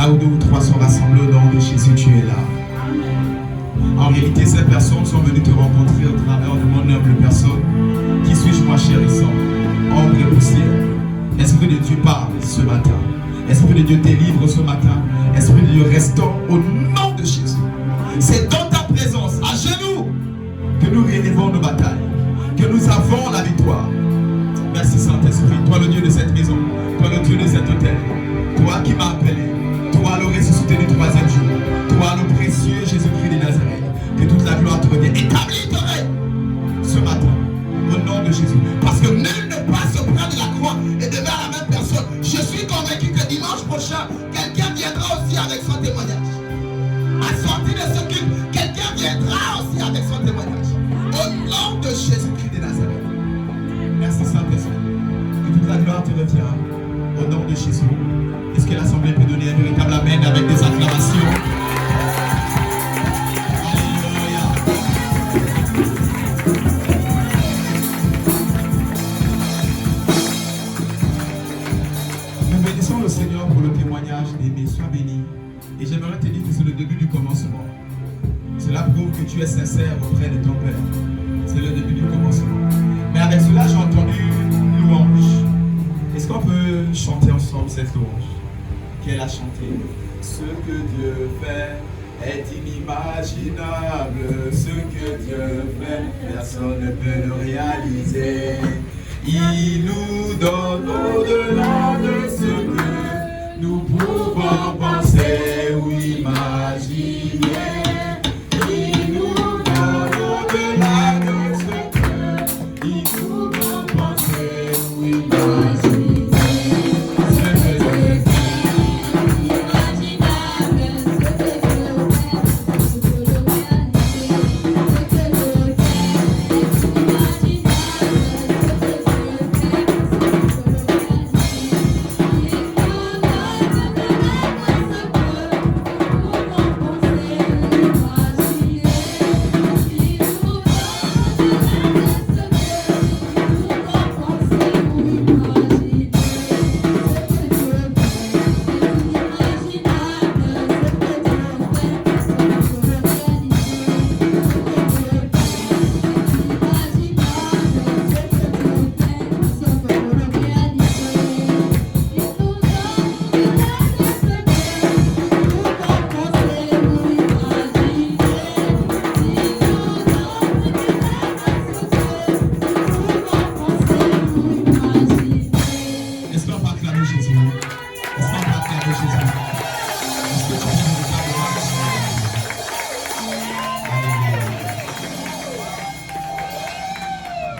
Là où 2 ou 3 sont rassemblés au nom de Jésus, tu es là. En réalité, ces personnes sont venues te rencontrer au travers de mon humble personne. Qui suis-je, moi, chérissant? Ombre et poussière. Esprit de Dieu parle ce matin. Esprit de Dieu délivre ce matin. Esprit de Dieu restaure au nom de Jésus. C'est dans ta présence, à genoux, que nous relevons nos batailles, que nous avons la victoire. Merci Saint-Esprit, toi le Dieu de cette maison, toi le Dieu de cet hôtel, toi qui m'as appelé, toi le ressuscité du 3e jour, toi le précieux Jésus-Christ de Nazareth, que toute la gloire te revienne. Établis-toi ce matin, au nom de Jésus. Parce que nul ne passe auprès de la croix et devient la même personne. Je suis convaincu que dimanche prochain, quelqu'un viendra aussi avec son témoignage. À sortir de ce culte, quelqu'un viendra aussi avec son témoignage. Au nom de Jésus-Christ de Nazareth. Merci Saint-Esprit. Que toute la gloire te revient. Au nom de Jésus. Est-ce que l'Assemblée peut donner un véritable amen avec des acclamations? Alléluia. Nous bénissons le Seigneur pour le témoignage d'Aimé. Sois béni. Et j'aimerais te dire que c'est le début du commencement. Cela prouve que tu es sincère auprès de ton Père. C'est le début du commencement. Mais avec cela, j'ai entendu une louange. Est-ce qu'on peut chanter ensemble cette louange? Qu'elle a chanté. Ce que Dieu fait est inimaginable. Ce que Dieu fait, personne ne peut le réaliser. Il nous donne au-delà de ce que nous pouvons penser ou imaginer. Il nous donne au-delà de ce que nous pouvons penser ou imaginer.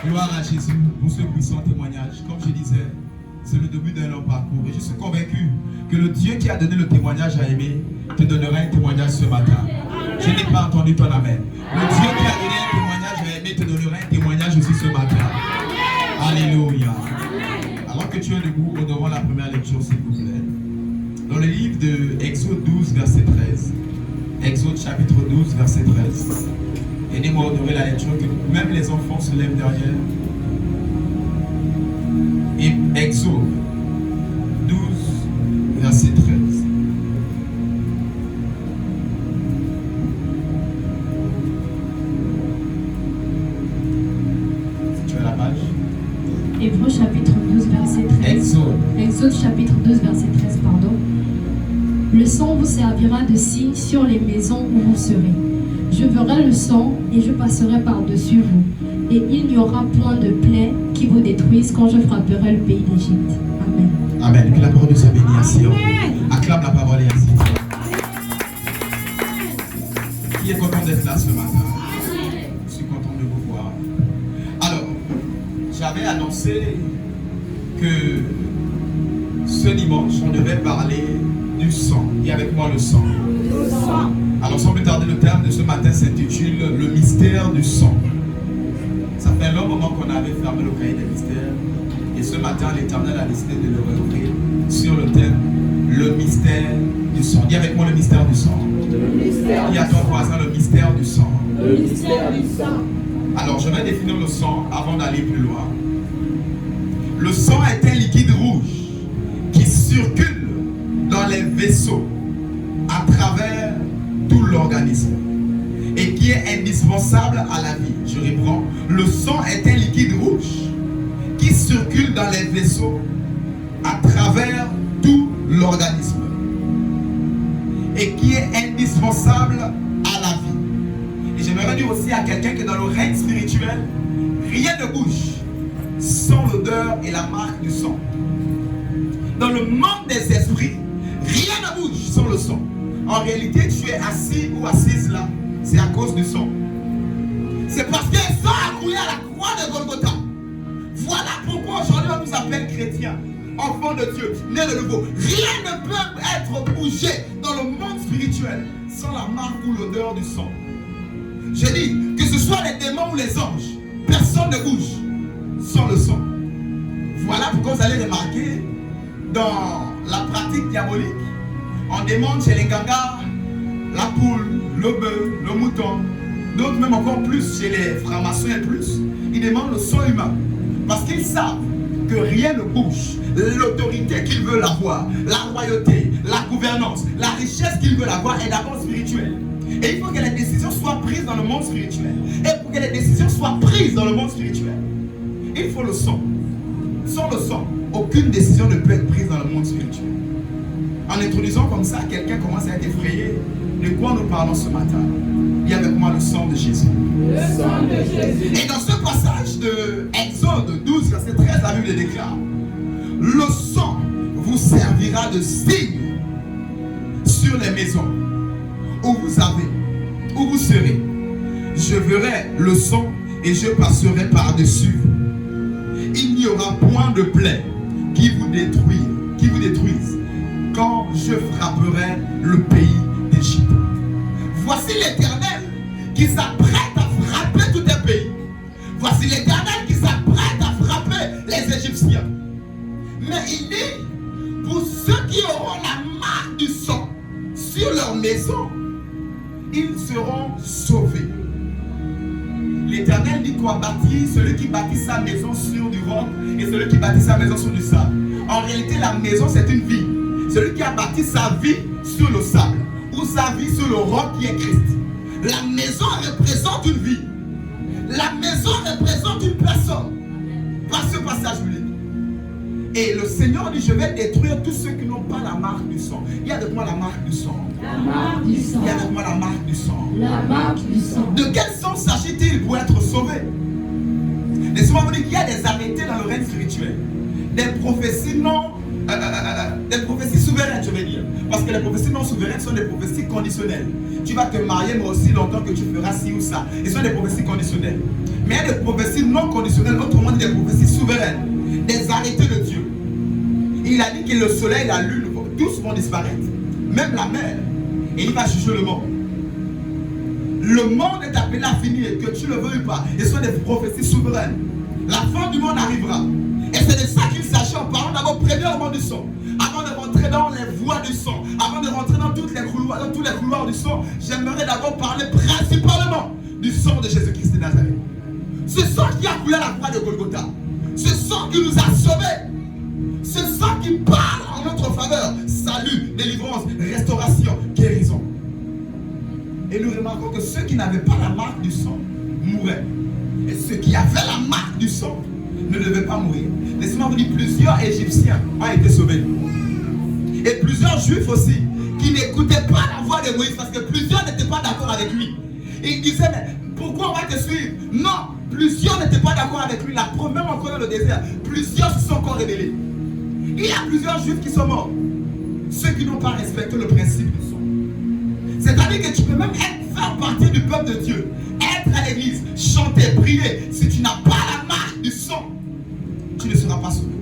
Gloire à Jésus pour ce puissant témoignage. Comme je disais, c'est le début d'un long parcours. Et je suis convaincu que le Dieu qui a donné le témoignage à Aimé te donnera un témoignage ce matin. Je n'ai pas entendu ton amen. Le Dieu qui a donné un témoignage à Aimé te donnera un témoignage aussi ce matin. Alléluia. Alors que tu es debout, honorons la première lecture, s'il vous plaît. Dans le livre de Exode 12, verset 13. Exode chapitre 12, verset 13. Aidez-moi à honorer la lecture, que même les enfants se lèvent derrière. Et Exode 12, verset 13. Si tu as la page. Hébreux chapitre 12, verset 13. Exode chapitre 12, verset 13, pardon. Le sang vous servira de signe sur les maisons où vous serez. Je verrai le sang et je passerai par-dessus vous. Et il n'y aura point de plaie qui vous détruise quand je frapperai le pays d'Égypte. Amen. Amen. Que la parole de soit bénie ainsi. Acclame la parole et ainsi. Qui est content d'être là ce matin? Je suis content de vous voir. Alors, j'avais annoncé que ce dimanche, on devait parler du sang. Et avec moi le sang. Alors sans plus tarder, le terme de ce matin s'intitule le mystère du sang. Ça fait un long moment qu'on avait fermé le cahier des mystères. Et ce matin, l'Éternel a décidé de le réouvrir sur le thème le mystère du sang. Dis avec moi le mystère du sang. Dis à ton voisin le mystère du sang. Le mystère du sang. Alors je vais définir le sang avant d'aller plus loin. Le sang est un liquide rouge qui circule dans les vaisseaux à travers tout l'organisme et qui est indispensable à la vie. Je reprends. Le sang est un liquide rouge qui circule dans les vaisseaux à travers tout l'organisme et qui est indispensable à la vie. Et j'aimerais dire aussi à quelqu'un que dans le règne spirituel, rien ne bouge sans l'odeur et la marque du sang. Dans le monde des esprits, rien ne bouge sans le sang. En réalité, tu es assis ou assise là, c'est à cause du sang. C'est parce que le sang a coulé à la croix de Golgotha. Voilà pourquoi aujourd'hui on nous appelle chrétiens, enfants de Dieu, nés de nouveau. Rien ne peut être bougé dans le monde spirituel sans la marque ou l'odeur du sang. Je dis, que ce soit les démons ou les anges, personne ne bouge sans le sang. Voilà pourquoi vous allez remarquer dans la pratique diabolique, on demande chez les gangas la poule, le bœuf, le mouton, d'autres même encore plus chez les francs-maçons et plus, ils demandent le sang humain. Parce qu'ils savent que rien ne bouge. L'autorité qu'ils veulent avoir, la royauté, la gouvernance, la richesse qu'ils veulent avoir est d'abord spirituelle. Et il faut que les décisions soient prises dans le monde spirituel. Et pour que les décisions soient prises dans le monde spirituel, il faut le sang. Sans le sang, aucune décision ne peut être prise dans le monde spirituel. En introduisant comme ça, quelqu'un commence à être effrayé. De quoi nous parlons ce matin? Il y a avec moi le sang de Jésus. Le sang de Jésus. Et dans ce passage de Exode 12, verset 13, la Bible déclare: le sang vous servira de signe sur les maisons où vous serez. Je verrai le sang et je passerai par-dessus vous. Il n'y aura point de plaie qui vous détruise quand je frapperai le pays d'Égypte. Voici l'Éternel qui s'apprête à frapper tout un pays. Voici l'Éternel qui s'apprête à frapper les Égyptiens. Mais il dit, pour ceux qui auront la marque du sang sur leur maison, ils seront sauvés. L'Éternel dit quoi bâtit? Celui qui bâtit sa maison sur du roc et celui qui bâtit sa maison sur du sable. En réalité, la maison, c'est une vie. Celui qui a bâti sa vie sur le sable ou sa vie sur le roc qui est Christ. La maison représente une vie. La maison représente une personne. Par ce passage biblique. Et le Seigneur dit, je vais détruire tous ceux qui n'ont pas la marque du sang. Il y a de moi la marque du sang. La marque du sang. Il y a de moi la marque du sang. La marque du sang. De quel sang s'agit-il pour être sauvé? Laissez-moi vous dire qu'il y a des arrêtés dans le règne spirituel. Des prophéties des prophéties souveraines, je vais dire. Parce que les prophéties non souveraines sont des prophéties conditionnelles. Tu vas te marier, mais aussi longtemps que tu feras ci ou ça. Et ce sont des prophéties conditionnelles. Mais il y a des prophéties non conditionnelles, autrement dit des prophéties souveraines. Des arrêtés de Dieu. Il a dit que le soleil, la lune, tous vont disparaître. Même la mer. Et il va juger le monde. Le monde est appelé à finir, que tu le veuilles ou pas. Et ce sont des prophéties souveraines. La fin du monde arrivera. Et c'est de ça qu'il s'agit en parlant d'abord premièrement du sang. Avant de rentrer dans les voies du sang, avant de rentrer dans tous les couloirs du sang, j'aimerais d'abord parler principalement du sang de Jésus-Christ de Nazareth. Ce sang qui a coulé à la croix de Golgotha. Ce sang qui nous a sauvés. Ce sang qui parle en notre faveur. Salut, délivrance, restauration, guérison. Et nous remarquons que ceux qui n'avaient pas la marque du sang mouraient. Et ceux qui avaient la marque du sang ne devaient pas mourir. Laissez-moi vous dire, plusieurs Égyptiens ont été sauvés. Et plusieurs Juifs aussi, qui n'écoutaient pas la voix de Moïse, parce que plusieurs n'étaient pas d'accord avec lui. Et ils disaient, mais pourquoi on va te suivre? Non, plusieurs n'étaient pas d'accord avec lui. La première encore dans le désert, plusieurs se sont encore rebellés. Il y a plusieurs Juifs qui sont morts. Ceux qui n'ont pas respecté le principe du sang. C'est-à-dire que tu peux même faire partie du peuple de Dieu, être à l'église, chanter, prier. Si tu n'as pas la marque du sang, tu ne seras pas sauvé.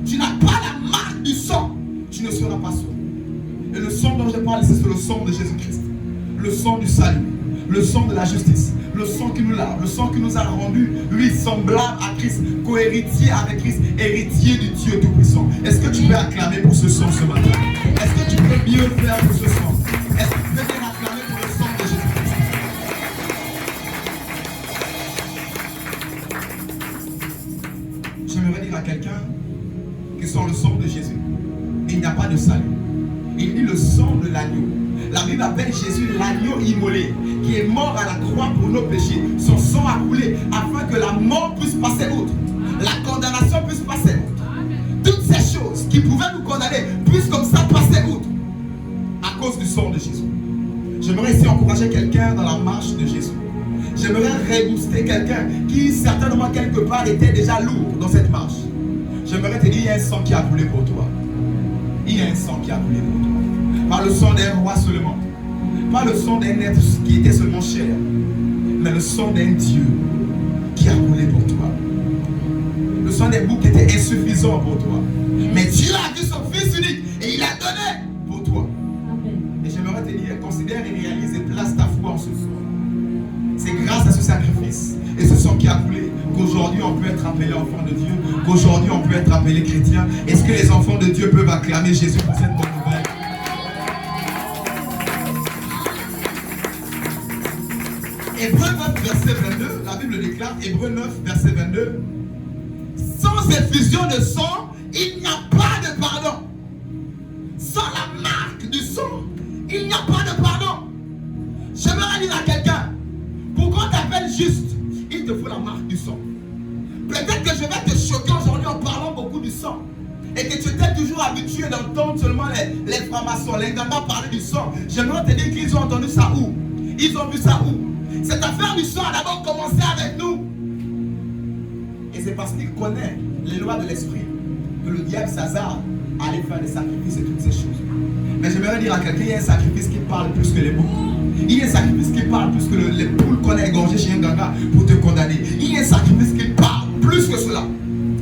Tu n'as pas la marque du sang, tu ne seras pas sauvé. Et le sang dont je parle ici, c'est le sang de Jésus-Christ. Le sang du salut, le sang de la justice, le sang qui nous lave, le sang qui nous a rendus, lui, semblable à Christ, co-héritier avec Christ, héritier du Dieu Tout-Puissant. Est-ce que tu peux acclamer pour ce sang ce matin? Est-ce que tu peux mieux faire pour ce sang? Est-ce que tu peux bien acclamer pour le sang de Jésus-Christ? J'aimerais dire à quelqu'un que sans le sang de Jésus, il n'y a pas de salut. Il dit le sang de l'agneau. La Bible appelle Jésus l'agneau immolé, qui est mort à la croix pour nos péchés. Son sang a coulé afin que la mort puisse passer outre, la condamnation puisse passer outre. Toutes ces choses qui pouvaient nous condamner puissent comme ça passer outre à cause du sang de Jésus. J'aimerais ici encourager quelqu'un dans la marche de Jésus. J'aimerais rebooster quelqu'un qui certainement quelque part était déjà lourd dans cette marche. J'aimerais te dire, il y a un sang qui a coulé pour toi. Il y a un sang qui a coulé pour toi. Pas le sang d'un roi seulement. Pas le sang d'un être qui était seulement chair. Mais le sang d'un Dieu qui a coulé pour toi. Le sang d'un bouc qui était insuffisant pour toi. Mais Dieu a vu son Fils unique et il a donné pour toi. Et j'aimerais te dire, considère et réalise et place ta foi en ce sang. C'est grâce à ce sacrifice et ce sang qui a coulé qu'aujourd'hui on peut être appelé enfant de Dieu, qu'aujourd'hui on peut être appelé chrétien. Est-ce que les enfants de Dieu peuvent acclamer Jésus pour cette bonne nouvelle? Hébreux 9, verset 22, la Bible déclare, Hébreux 9, verset 22, sans effusion de sang, il n'y a pas de pardon. Sans la marque du sang, il n'y a pas de pardon. J'aimerais dire à quelqu'un, pourquoi t'appelles juste, il te faut la marque du sang. Peut-être que je vais te choquer aujourd'hui en parlant beaucoup du sang. Et que tu étais toujours habitué d'entendre seulement les francs-maçons, les gamins parler du sang. J'aimerais te dire qu'ils ont entendu ça où? Ils ont vu ça où? Cette affaire du sang a d'abord commencé avec nous. Et c'est parce qu'il connaît les lois de l'esprit que le diable s'hasarde à aller faire des sacrifices et toutes ces choses. Mais j'aimerais dire à quelqu'un, il y a un sacrifice qui parle plus que les boucs. Il y a un sacrifice qui parle plus que les poules qu'on a égorgées chez un ganga pour te condamner. Il y a un sacrifice qui parle plus que cela.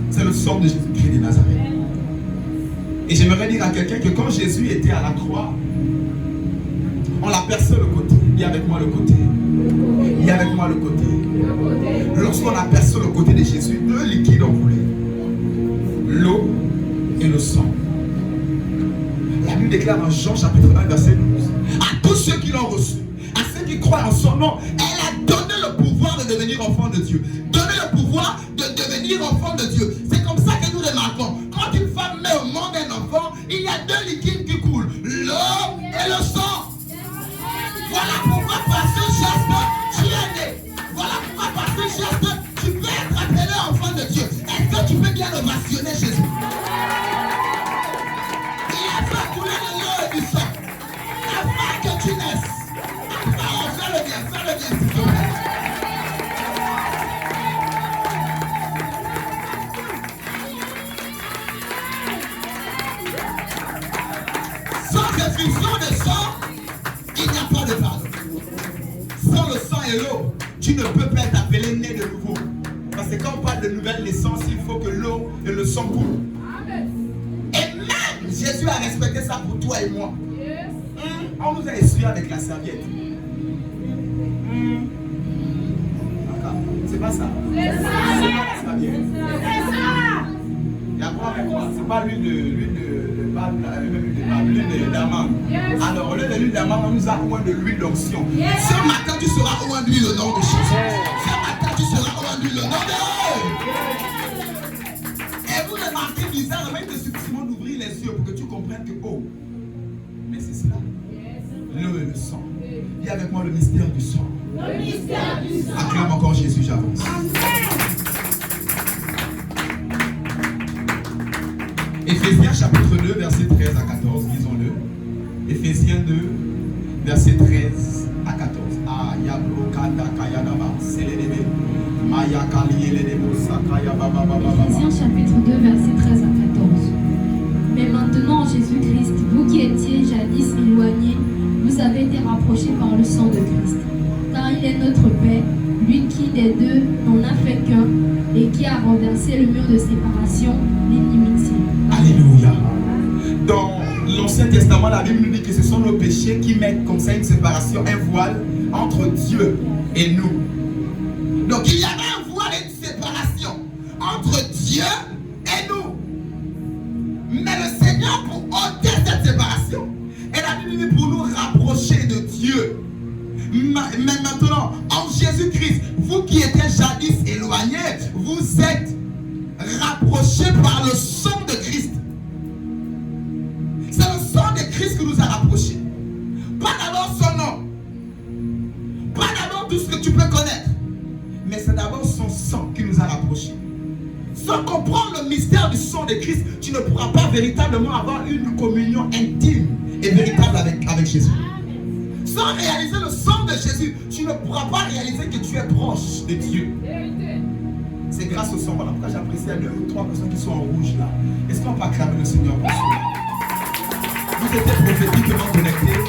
C'est le sang de Jésus-Christ de Nazareth. Et j'aimerais dire à quelqu'un que quand Jésus était à la croix, on l'a percé le côté. Dis avec moi le côté. Dis avec moi le côté. Lorsqu'on a percé le côté de Jésus, deux liquides ont coulé. L'eau et le sang. La Bible déclare en Jean chapitre 1 verset 12. À tous ceux qui l'ont reçu, à ceux qui croient en son nom, elle a donné le pouvoir de devenir enfant de Dieu. Donner le pouvoir de devenir enfant de Dieu. C'est comme ça que nous remarquons. Quand une femme met au monde un enfant, il y a deux liquides qui coulent. L'eau et le sang. Voilà pourquoi par ce geste, tu es né. Voilà pourquoi par ce geste, tu peux être appelé enfant de Dieu. Est-ce que tu peux bien ovationner Jésus? Il a fait couler de l'eau et du sang. Afin que tu naisses. Enfin, fais le bien, s'il te plaît. Sans effusion de sang, il n'y a pas de pardon. Sans le sang et l'eau, tu ne peux pas être appelé né de nouveau. Parce que quand on parle de nouvelle naissance, il faut que l'eau et le sang coulent. Et même Jésus a respecté ça pour toi et moi. On nous a essuyé avec la serviette. C'est pas ça. C'est ça. C'est pas la serviette. C'est ça. Et après avec quoi? C'est pas l'huile de d'amande. Alors au lieu de l'huile d'amande, on nous a oint de l'huile d'onction. Ce matin tu seras oint d'huile au nom de Jésus. Ce matin tu seras oint d'huile au nom de Jésus. Et vous remarquez bizarrement, il te suffit d'ouvrir les yeux pour que tu comprennes que oh, mais c'est cela. L'eau et le sang. Dis avec moi le mystère du sang. Le mystère du sang. Acclame encore Jésus, j'avance. Éphésiens chapitre 2, verset 13 à 14, lisons-le. Éphésiens 2, verset 13 à 14. Éphésiens chapitre 2, verset 13 à 14. Mais maintenant, Jésus-Christ, vous qui étiez jadis éloignés, vous avez été rapprochés par le sang de Christ. Car il est notre Père, lui qui des deux n'en a fait qu'un, et qui a renversé le mur de séparation, l'inimitié. Alléluia. Dans l'Ancien Testament, la Bible nous dit que ce sont nos péchés qui mettent comme ça une séparation, un voile entre Dieu et nous. Donc il y avait un voile et une séparation entre Dieu et nous. Mais le Seigneur, pour ôter cette séparation, et la Bible dit pour nous rapprocher de Dieu. Mais maintenant, en Jésus-Christ, vous qui étiez jadis éloignés, vous êtes rapprochés par le sang de Christ. C'est le sang de Christ qui nous a rapprochés. Pas d'abord son nom. Pas d'abord tout ce que tu peux connaître. Mais c'est d'abord son sang qui nous a rapprochés. Sans comprendre le mystère du sang de Christ, tu ne pourras pas véritablement avoir une communion intime et véritable avec Jésus. Sans réaliser le sang de Jésus, tu ne pourras pas réaliser que tu es proche de Dieu. C'est grâce au sang. Voilà pourquoi j'apprécie à 2 ou 3 personnes qui sont en rouge là. Est-ce qu'on peut acclamer le Seigneur pour cela? Vous étiez prophétiquement connectés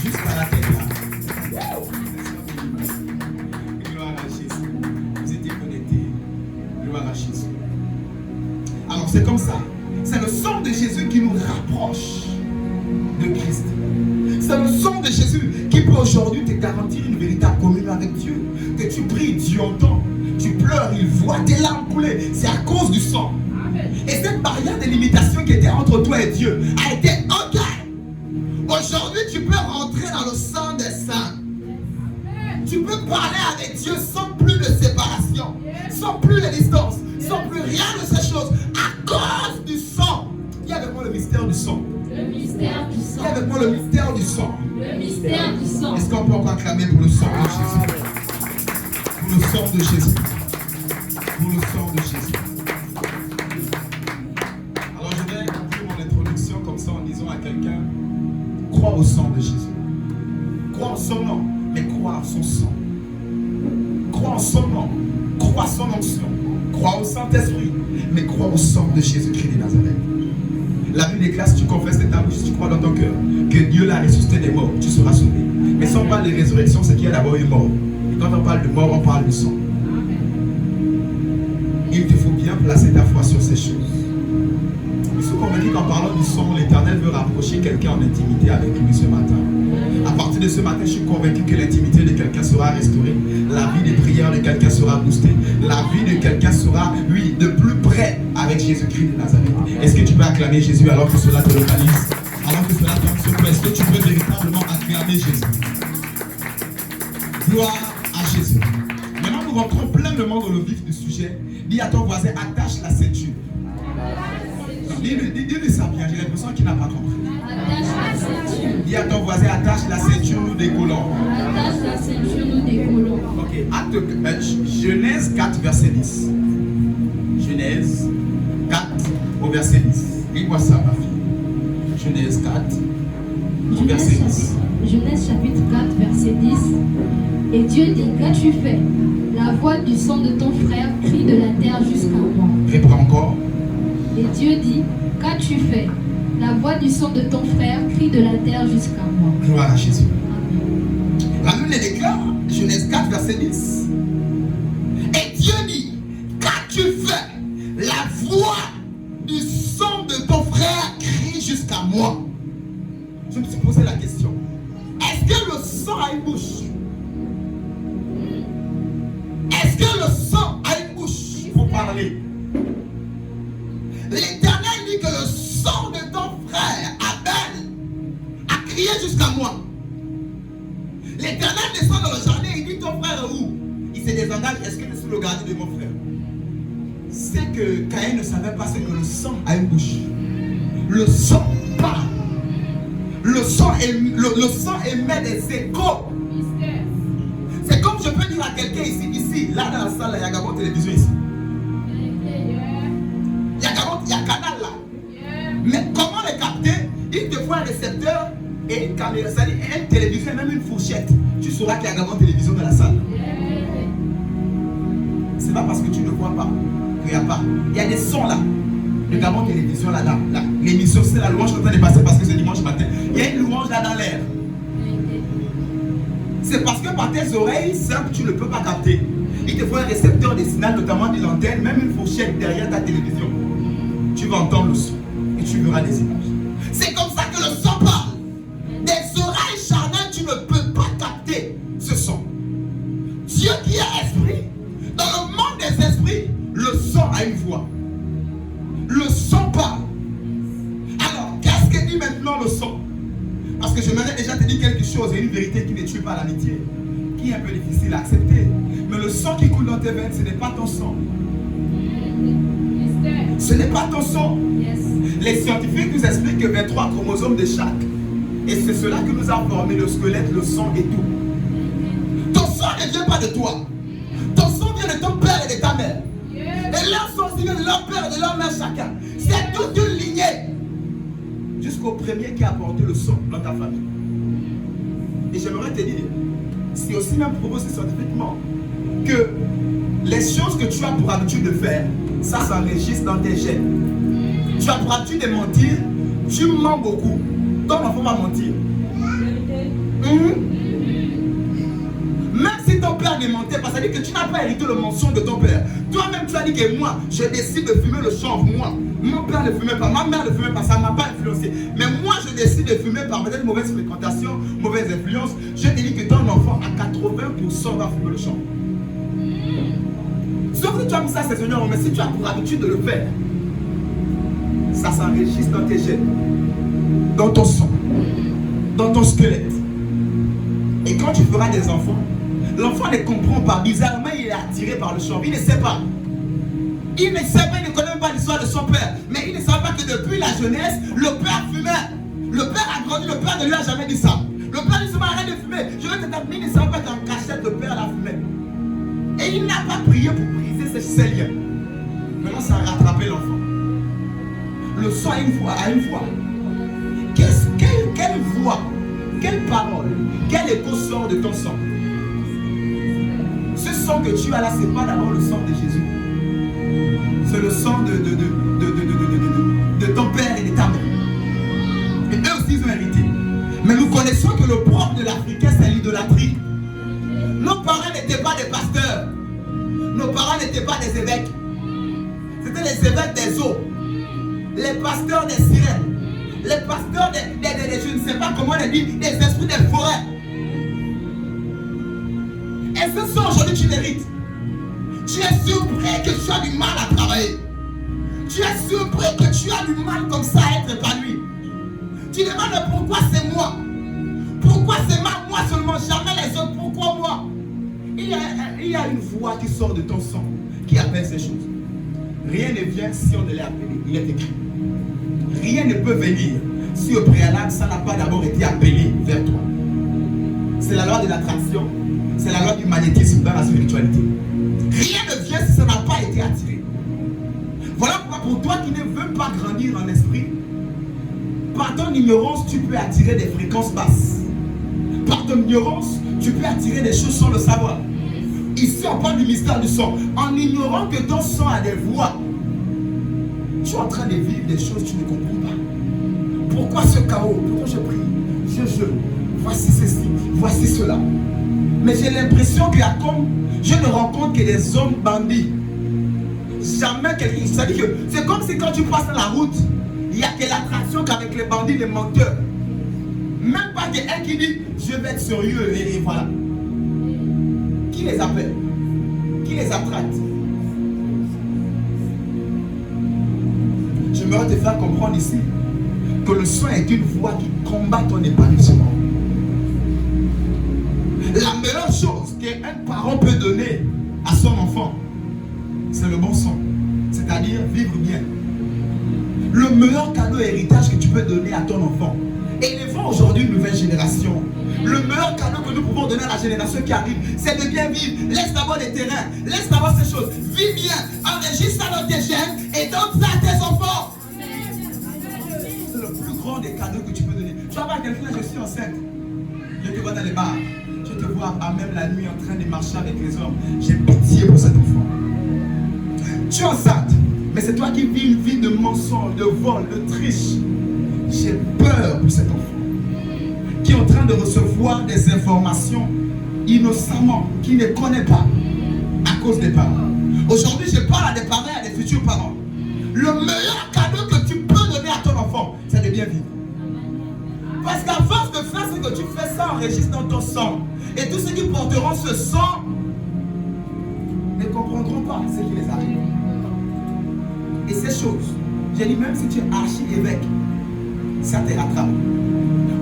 jusqu'à la tête là. Gloire à Jésus. Vous étiez connectés. Gloire à Jésus. Alors c'est comme ça. C'est le sang de Jésus qui nous rapproche de Christ. C'est le sang de Jésus qui peut aujourd'hui te garantir une véritable communion avec Dieu. Que tu pries, Dieu entend. Tu pleures, il voit tes larmes couler. C'est à cause du sang. Et cette barrière de limitation qui était entre toi et Dieu a été ôtée. Aujourd'hui, tu peux rentrer dans le sang des saints. Tu peux parler avec Dieu sans plus de séparation, sans plus de distance, sans plus rien de ces choses. À cause du sang. Dis avec moi le mystère du sang. Le mystère du sang. Dis avec moi le mystère du sang. Le mystère du sang. Est-ce qu'on peut encore acclamer pour le sang de Jésus? Pour le sang de Jésus. Pour le sang de Jésus. Alors je vais conclure mon introduction comme ça en disant à quelqu'un: crois au sang de Jésus. Crois en son nom, mais crois en son sang. Crois en son nom, crois en son onction. Crois au Saint-Esprit, mais crois au sang de Jésus-Christ de Nazareth. La Bible déclare, si tu confesses de ta bouche, si tu crois dans ton cœur que Dieu l'a ressuscité des morts, tu seras sauvé. Mais si on parle de résurrection, c'est qu'il y a d'abord une mort. Et quand on parle de mort, on parle de sang. Il te faut bien placer ta foi sur ces choses. Je suis convaincu qu'en parlant du sang, l'Éternel veut rapprocher quelqu'un en intimité avec lui ce matin. À partir de ce matin, je suis convaincu que l'intimité de quelqu'un sera restaurée. La vie de prière de quelqu'un sera boostée. La vie de quelqu'un sera, oui, de plus près avec Jésus-Christ de Nazareth. Est-ce que tu peux acclamer Jésus alors que cela te localise? Alors que cela tombe sur toi, est-ce que tu peux véritablement acclamer Jésus? Gloire à Jésus. Maintenant, nous rentrons pleinement dans le vif du sujet. Dis à ton voisin, attache la ceinture. Dis-lui ça bien, j'ai l'impression qu'il n'a pas compris. Attache la ceinture. Dis à ton voisin, attache la ceinture, nous décollons. Attache la ceinture, nous décollons. Ok, Genèse 4, verset 10. Genèse 4, au verset 10. Lis-moi ça, ma fille. Genèse 4, au verset 10. Genèse chapitre 4, verset 10. Et Dieu dit, qu'as-tu fait? La voix du sang de ton frère crie de la terre jusqu'à moi. Reprends encore. Et Dieu dit, qu'as-tu fait? La voix du sang de ton frère crie de la terre jusqu'à moi. Gloire à Jésus. Amen. La Bible déclare, Genèse 4, verset 10. Et Dieu dit, qu'as-tu fait? La voix du sang de ton frère crie jusqu'à moi. Je me suis posé la question. Est-ce que le sang a une bouche? Est-ce que le sang a une bouche pour parler? L'Éternel dit que le sang de ton frère Abel a crié jusqu'à moi. L'Éternel descend dans le jardin et dit, ton frère est où? Il se désengage. Est-ce que je suis le gardien de mon frère? C'est que Caïn ne savait pas, c'est que le sang a une bouche. Le sang parle. Le sang émet des échos. C'est comme je peux dire à quelqu'un ici, là dans la salle, il y a Gabon Télévision ici. Il y a Gabon, il y a Canal là. Mais comment les capter? Il te faut un récepteur et une caméra, c'est-à-dire une télévision, même une fourchette. Tu sauras qu'il y a Gabon Télévision dans la salle. C'est pas parce que tu ne vois pas qu'il n'y a pas. Il y a des sons là. Le Gabon Télévision là, l'émission, c'est la louange qui est en train de passer parce que c'est dimanche matin. Il y a une louange là dans l'air. C'est parce que par tes oreilles simples, tu ne peux pas capter. Il te faut un récepteur de signal, notamment de l'antenne, même une fourchette derrière ta télévision. Tu vas entendre le son et tu verras des images. C'est comme ça que le son parle. Des oreilles charnelles, tu ne peux pas capter ce son. Dieu qui est esprit, dans le monde des esprits, le son a une voix. Le son parle. Alors, qu'est-ce que dit maintenant le son? Parce que je m'avais déjà te dit quelque chose et une vérité qui ne tue pas l'amitié, qui est un peu difficile à accepter. Mais le sang qui coule dans tes veines, ce n'est pas ton sang. Ce n'est pas ton sang. Yes. Les scientifiques nous expliquent que 23 chromosomes de chaque. Et c'est cela qui nous a formé le squelette, le sang et tout. Ton sang ne vient pas de toi. Ton sang vient de ton père et de ta mère. Et leur sang vient de leur père et de leur mère chacun. C'est toute une lignée. Jusqu'au premier qui a apporté le sang dans ta famille. Et j'aimerais te dire, c'est aussi même prouvé scientifiquement que les choses que tu as pour habitude de faire, ça s'enregistre dans tes gènes. Tu as pour habitude de mentir, tu mens beaucoup. Ton enfant va mentir. Même si ton père ne mentait pas, ça veut dire que tu n'as pas hérité le mensonge de ton père. Toi-même, tu as dit que moi, je décide de fumer le chanvre, moi. Mon père ne fumait pas, ma mère ne fumait pas, ça ne m'a pas influencé. Mais moi, je décide de fumer par peut-être mauvaise fréquentation, mauvaise influence. Je te dis que ton enfant, à 80%, va fumer le chanvre. Sauf que tu as mis ça, c'est Seigneur, mais si tu as pour habitude de le faire, ça s'enregistre dans tes gènes, dans ton sang, dans ton squelette. Et quand tu feras des enfants, l'enfant ne comprend pas. Bizarrement, il est attiré par le chanvre. Il ne sait pas. Il ne sait pas, il ne connaît même pas l'histoire de son père. Mais il ne savait pas que depuis la jeunesse, le père fumait. Le père a grandi, le père ne lui a jamais dit ça. Le père lui dit, arrête de fumer. Je vais te dire, il ne savait pas qu'en cachette, le père la fumait. Et il n'a pas prié pour briser ces liens. Maintenant, ça a rattrapé l'enfant. Le sang a une voix. Quelle voix, quelle parole, quel écho sort de ton sang? Ce sang que tu as là, ce n'est pas d'abord le sang de Jésus. C'est le sang de ton père et de ta mère. Et eux aussi, ils ont hérité. Mais nous connaissons que le propre de l'Africain, c'est l'idolâtrie. Nos parents n'étaient pas des pasteurs. Nos parents n'étaient pas des évêques. C'était les évêques des eaux. Les pasteurs des sirènes. Les pasteurs je ne sais pas comment on dit, des esprits des forêts. Et ce sont aujourd'hui tu l'hérites. Tu es surpris que tu as du mal à travailler. Tu es surpris que tu as du mal comme ça à être épanoui. Tu demandes pourquoi c'est moi. Pourquoi c'est moi seulement, jamais les autres. Pourquoi moi? Il y a une voix qui sort de ton sang qui appelle ces choses. Rien ne vient si on ne l'a appelé. Il est écrit. Rien ne peut venir si au préalable ça n'a pas d'abord été appelé vers toi. C'est la loi de l'attraction. C'est la loi du magnétisme dans la spiritualité. Rien ne vient si ça n'a pas été attiré. Voilà pourquoi pour toi qui ne veux pas grandir en esprit, par ton ignorance, tu peux attirer des fréquences basses. Par ton ignorance, tu peux attirer des choses sans le savoir. Ici, on parle du mystère du sang. En ignorant que ton sang a des voix, tu es en train de vivre des choses que tu ne comprends pas. Pourquoi ce chaos? Pourquoi je prie? Je jeûne. Voici ceci, voici cela. Mais j'ai l'impression qu'il y a comme... Je ne rencontre que des hommes bandits. Jamais quelqu'un... C'est-à-dire que c'est comme si quand tu passes dans la route, il n'y a que l'attraction qu'avec les bandits, les menteurs. Même pas quelqu'un qui dit, je vais être sérieux et voilà. Qui les appelle? Qui les attraque? J'aimerais te faire comprendre ici que le sang est une voie qui combat ton épanouissement. La meilleure chose qu'un parent peut donner à son enfant, c'est le bon sang. C'est-à-dire vivre bien. Le meilleur cadeau héritage que tu peux donner à ton enfant. Élevons aujourd'hui une nouvelle génération. Le meilleur cadeau que nous pouvons donner à la génération qui arrive, c'est de bien vivre. Laisse d'abord les terrains, laisse d'abord ces choses. Vis bien, enregistre ça dans tes gènes et donne ça à tes enfants. C'est le plus grand des cadeaux que tu peux donner. Tu vas voir quelqu'un, je suis enceinte. Je te vois dans les bars. Je te vois à même la nuit en train de marcher avec les hommes. J'ai pitié pour cet enfant. Tu es enceinte, mais c'est toi qui vis une vie de mensonge, de vol, de triche. J'ai peur pour cet enfant qui est en train de recevoir des informations innocemment, qui ne connaît pas à cause des parents. Aujourd'hui, je parle à des parents et à des futurs parents. Le meilleur cadeau que tu peux donner à ton enfant, c'est de bien vivre. Parce qu'à force de faire ce que tu fais, ça enregistre dans ton sang. Et tous ceux qui porteront ce sang ne comprendront pas ce qui les arrive. Et ces choses, j'ai dit, même si tu es archi-évêque, ça te rattrape.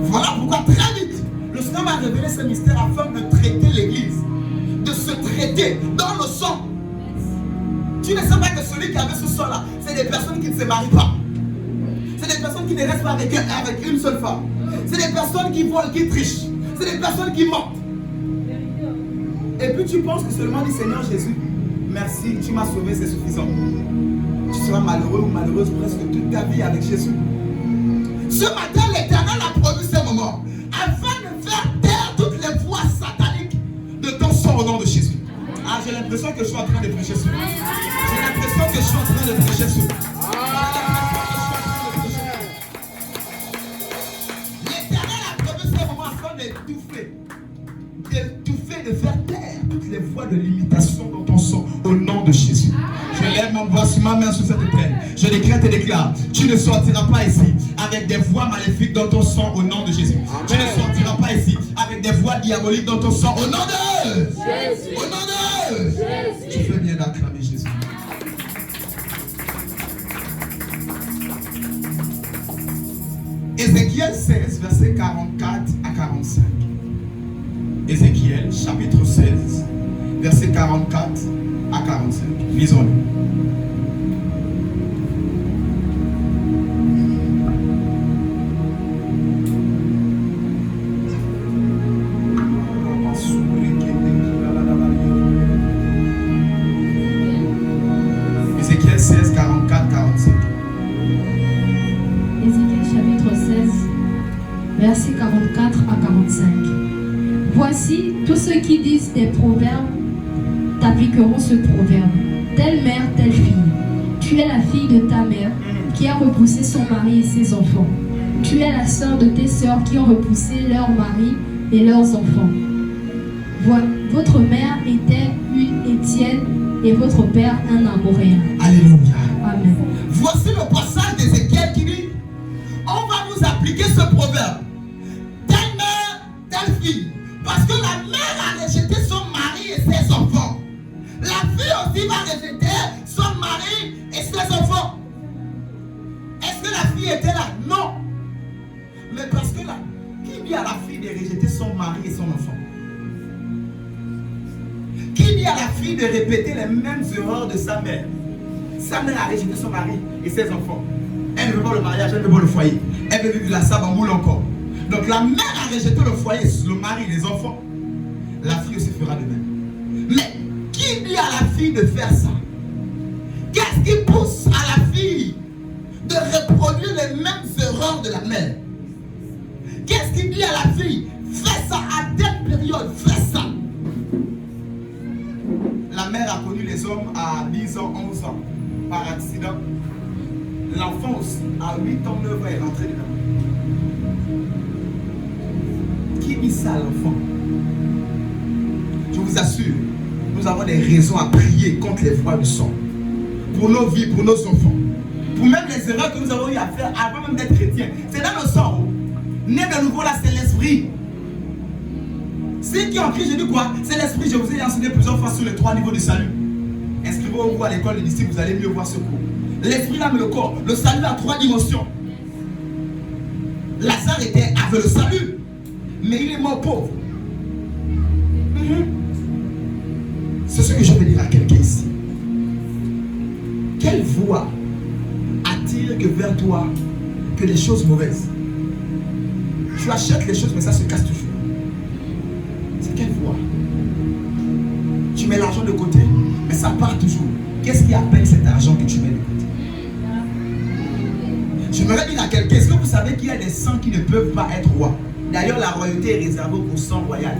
Voilà pourquoi très vite, le Seigneur m'a révélé ce mystère afin de traiter l'église. De se traiter dans le sang. Tu Tu ne sais pas que celui qui avait ce sang-là, c'est des personnes qui ne se marient pas. C'est des personnes qui ne restent pas avec une seule femme. C'est des personnes qui volent, qui trichent. C'est des personnes qui mentent. Et puis tu penses que seulement dit Seigneur Jésus, merci, tu m'as sauvé, c'est suffisant. Tu seras malheureux ou malheureuse presque toute ta vie avec Jésus. Ce matin, l'Éternel a promis ce moment afin de faire taire toutes les voix sataniques de ton sang au nom de Jésus. Ah, j'ai l'impression que je suis en train de prêcher sur. J'ai l'impression que je suis en train de prêcher sur. L'Éternel a promis ce moment afin d'étouffer, de faire taire toutes les voix de limitation dans ton sang au nom de Jésus. Je lève ma main sur cette terre. Je décrète et déclare, tu ne sortiras pas ici avec des voix maléfiques dans ton sang au nom de Jésus. Amen. Tu ne sortiras pas ici avec des voix diaboliques dans ton sang au nom de Jésus. Au nom de Jésus. Tu fais bien d'acclamer Jésus. Ézéchiel 16, versets 44 à 45. Ézéchiel, chapitre 16, versets 44 à 45. Lisons-le. Ézéchiel 16, 44, 45. Ézéchiel chapitre 16, versets 44 à 45. Voici, tous ceux qui disent des proverbes t'appliqueront ce proverbe. Telle mère, telle fille. Tu es la fille de ta mère qui a repoussé son mari et ses enfants. Tu es la sœur de tes sœurs qui ont repoussé leurs maris et leurs enfants. Votre mère était une Étienne et votre père un Amoréen. Alléluia. Amen. Voici le passage d'Ézéchiel qui dit, on va vous appliquer ce proverbe. Telle mère, telle fille. Parce que la mère a rejeté son mari et ses enfants. La fille aussi va rejeter son mari et ses enfants. Est-ce que la fille était là? Non. Mais parce que là, qui dit à la fille de rejeter son mari et son enfant? Qui dit à la fille de répéter les mêmes erreurs de sa mère? Sa mère a rejeté son mari et ses enfants. Elle ne veut pas le mariage, elle ne veut pas le foyer. Elle veut vivre la sabamboule encore. Donc la mère a rejeté le foyer, le mari, les enfants. La fille aussi fera de même. Mais qui dit à la fille de faire ça? Qu'est-ce qui pousse à la fille de reproduire les mêmes erreurs de la mère? Qu'est-ce qui dit à la fille? Fais ça à telle période, fais ça. La mère a connu les hommes à 10 ans, 11 ans, par accident. L'enfant aussi, à 8 ans, 9 ans, est rentré dedans. Qui dit ça à l'enfant? Je vous assure, nous avons des raisons à prier contre les voies du sang. Pour nos vies, pour nos enfants. Pour même les erreurs que nous avons eu à faire avant même d'être chrétiens. C'est dans le sang. Né de nouveau là, c'est l'esprit. Ceux qui ont crié, je dis quoi? C'est l'esprit. Je vous ai enseigné plusieurs fois sur les 3 niveaux du salut. Inscrivez-vous à l'école des disciples, vous allez mieux voir ce cours. L'esprit, l'âme et le corps. Le salut a 3 dimensions. Lazare avait le salut, mais il est mort pauvre. C'est ce que je veux dire à quelqu'un ici. Quelle voix attire que vers toi que des choses mauvaises? Tu achètes les choses, mais ça se casse toujours. C'est quelle voix? Tu mets l'argent de côté, mais ça part toujours. Qu'est-ce qui appelle cet argent que tu mets de côté? J'aimerais dire à quelqu'un, est-ce que vous savez qu'il y a des sangs qui ne peuvent pas être rois? D'ailleurs, la royauté est réservée au sang royal.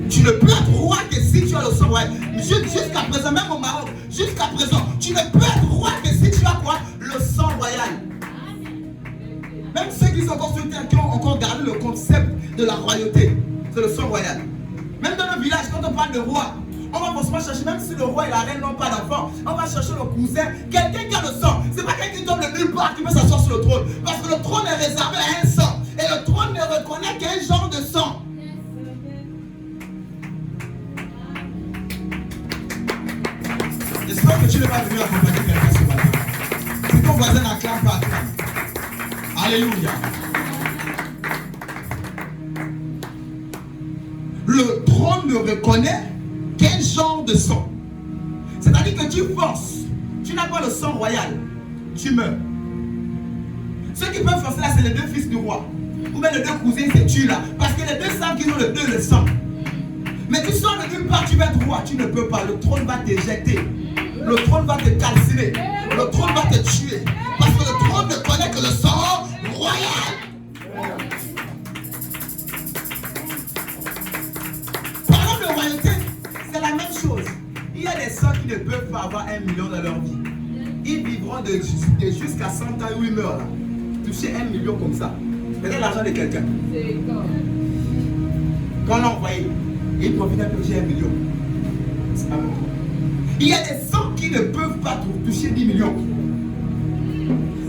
Tu ne peux être roi que si tu as le sang royal. Jusqu'à présent, même au Maroc, jusqu'à présent, tu ne peux être roi que si tu as quoi? Le sang royal. Même ceux qui sont encore sur terre, qui ont encore gardé le concept de la royauté, c'est le sang royal. Même dans le village, quand on parle de roi, on va forcément chercher, même si le roi et la reine n'ont pas d'enfant, on va chercher le cousin, quelqu'un qui a le sang. C'est pas quelqu'un qui tombe de nulle part qui peut s'asseoir sur le trône. Parce que le trône est réservé à un sang. Et le trône ne reconnaît qu'un genre de sang. J'espère que tu ne vas pas venir accompagner quelqu'un ce matin. Si ton voisin acclame, pas acclame. Alléluia. Le trône ne reconnaît quel genre de sang. C'est-à-dire que tu forces, tu n'as pas le sang royal, tu meurs. Ceux qui peuvent forcer là, c'est les deux fils du roi. Ou bien les deux cousins, c'est tu là. Parce que les deux savent qu'ils ont le deux le sang. Mais tu sors de nulle part, tu vas être roi, tu ne peux pas. Le trône va t'éjecter. Le trône va te calciner. Le trône va te tuer. Parce que le trône ne connaît que le sang royal. Parlons de royauté, c'est la même chose. Il y a des sœurs qui ne peuvent pas avoir 1 million dans leur vie. Ils vivront de jusqu'à 100 ans où ils meurent là. Toucher 1 million comme ça. Peut-être l'argent de quelqu'un. Quand on l'a envoyé, il profite un peu de 1 million. C'est pas bon. Il y a des gens qui ne peuvent pas toucher 10 millions.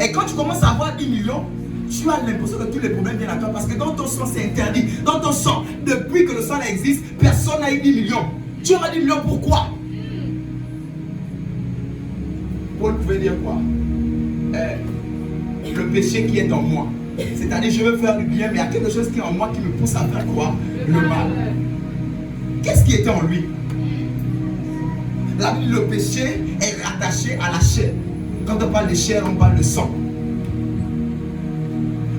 Et quand tu commences à avoir 10 millions, tu as l'impression que tous les problèmes viennent à toi. Parce que dans ton sang, c'est interdit. Dans ton sang, depuis que le sang existe, personne n'a eu 10 millions. Tu auras 10 millions, pourquoi? Paul pouvait dire quoi? Le péché qui est en moi. C'est-à-dire, je veux faire du bien, mais il y a quelque chose qui est en moi qui me pousse à faire quoi? Le mal. Qu'est-ce qui était en lui? Là, le péché est rattaché à la chair. Quand on parle de chair, on parle de sang.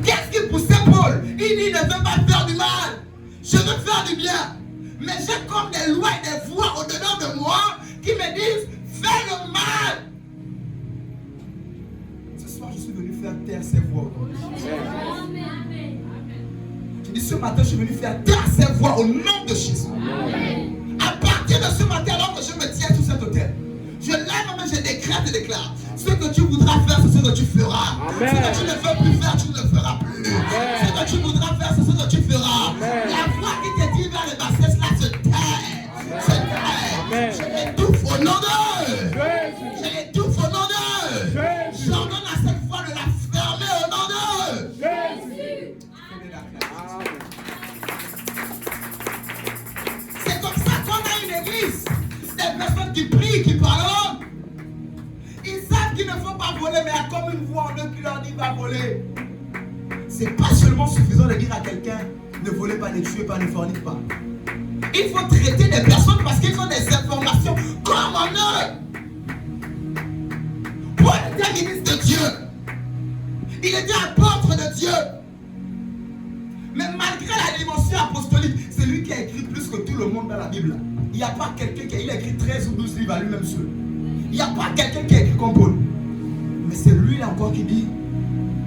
Qu'est-ce qui poussait Paul? Il dit, ne veux pas faire du mal. Je veux faire du bien. Mais j'ai comme des lois et des voix au-dedans de moi qui me disent, fais le mal. Ce soir, je suis venu faire taire ces voix. Je dis, ce matin, je suis venu faire taire ces voix au nom de Jésus. À partir de ce matin, alors que je me tiens sur cet autel, je lève ma main, je décrète et déclare. Ce que tu voudras faire, c'est ce que tu feras. Amen. Ce que tu ne veux plus faire, tu ne le feras plus. Amen. Ce que tu voudras faire, c'est ce que tu feras. Amen. La voix qui te dit vers les bassesses, là, se tait. Se tait. Je l'étouffe au nom d'eux. Je l'étouffe au nom d'eux. J'ordonne à cette voix de la fermer au nom d'eux. C'est comme ça qu'on a une église. Des personnes qui prient, qui parlent. Ils savent qu'il ne faut pas voler, mais il y a comme une voix en eux qui leur dit va voler. C'est pas seulement suffisant de dire à quelqu'un ne volez pas, ne tuez pas, ne forniquez pas. Il faut traiter des personnes parce qu'ils ont des informations comme en eux. Paul était ministre de Dieu. Il était apôtre de Dieu. Mais malgré la dimension apostolique, c'est lui qui a écrit plus que tout le monde dans la Bible. Il n'y a pas quelqu'un qui a écrit 13 ou 12 livres à lui-même seul. Il n'y a pas quelqu'un qui a écrit comme Paul. Mais c'est lui là encore qui dit,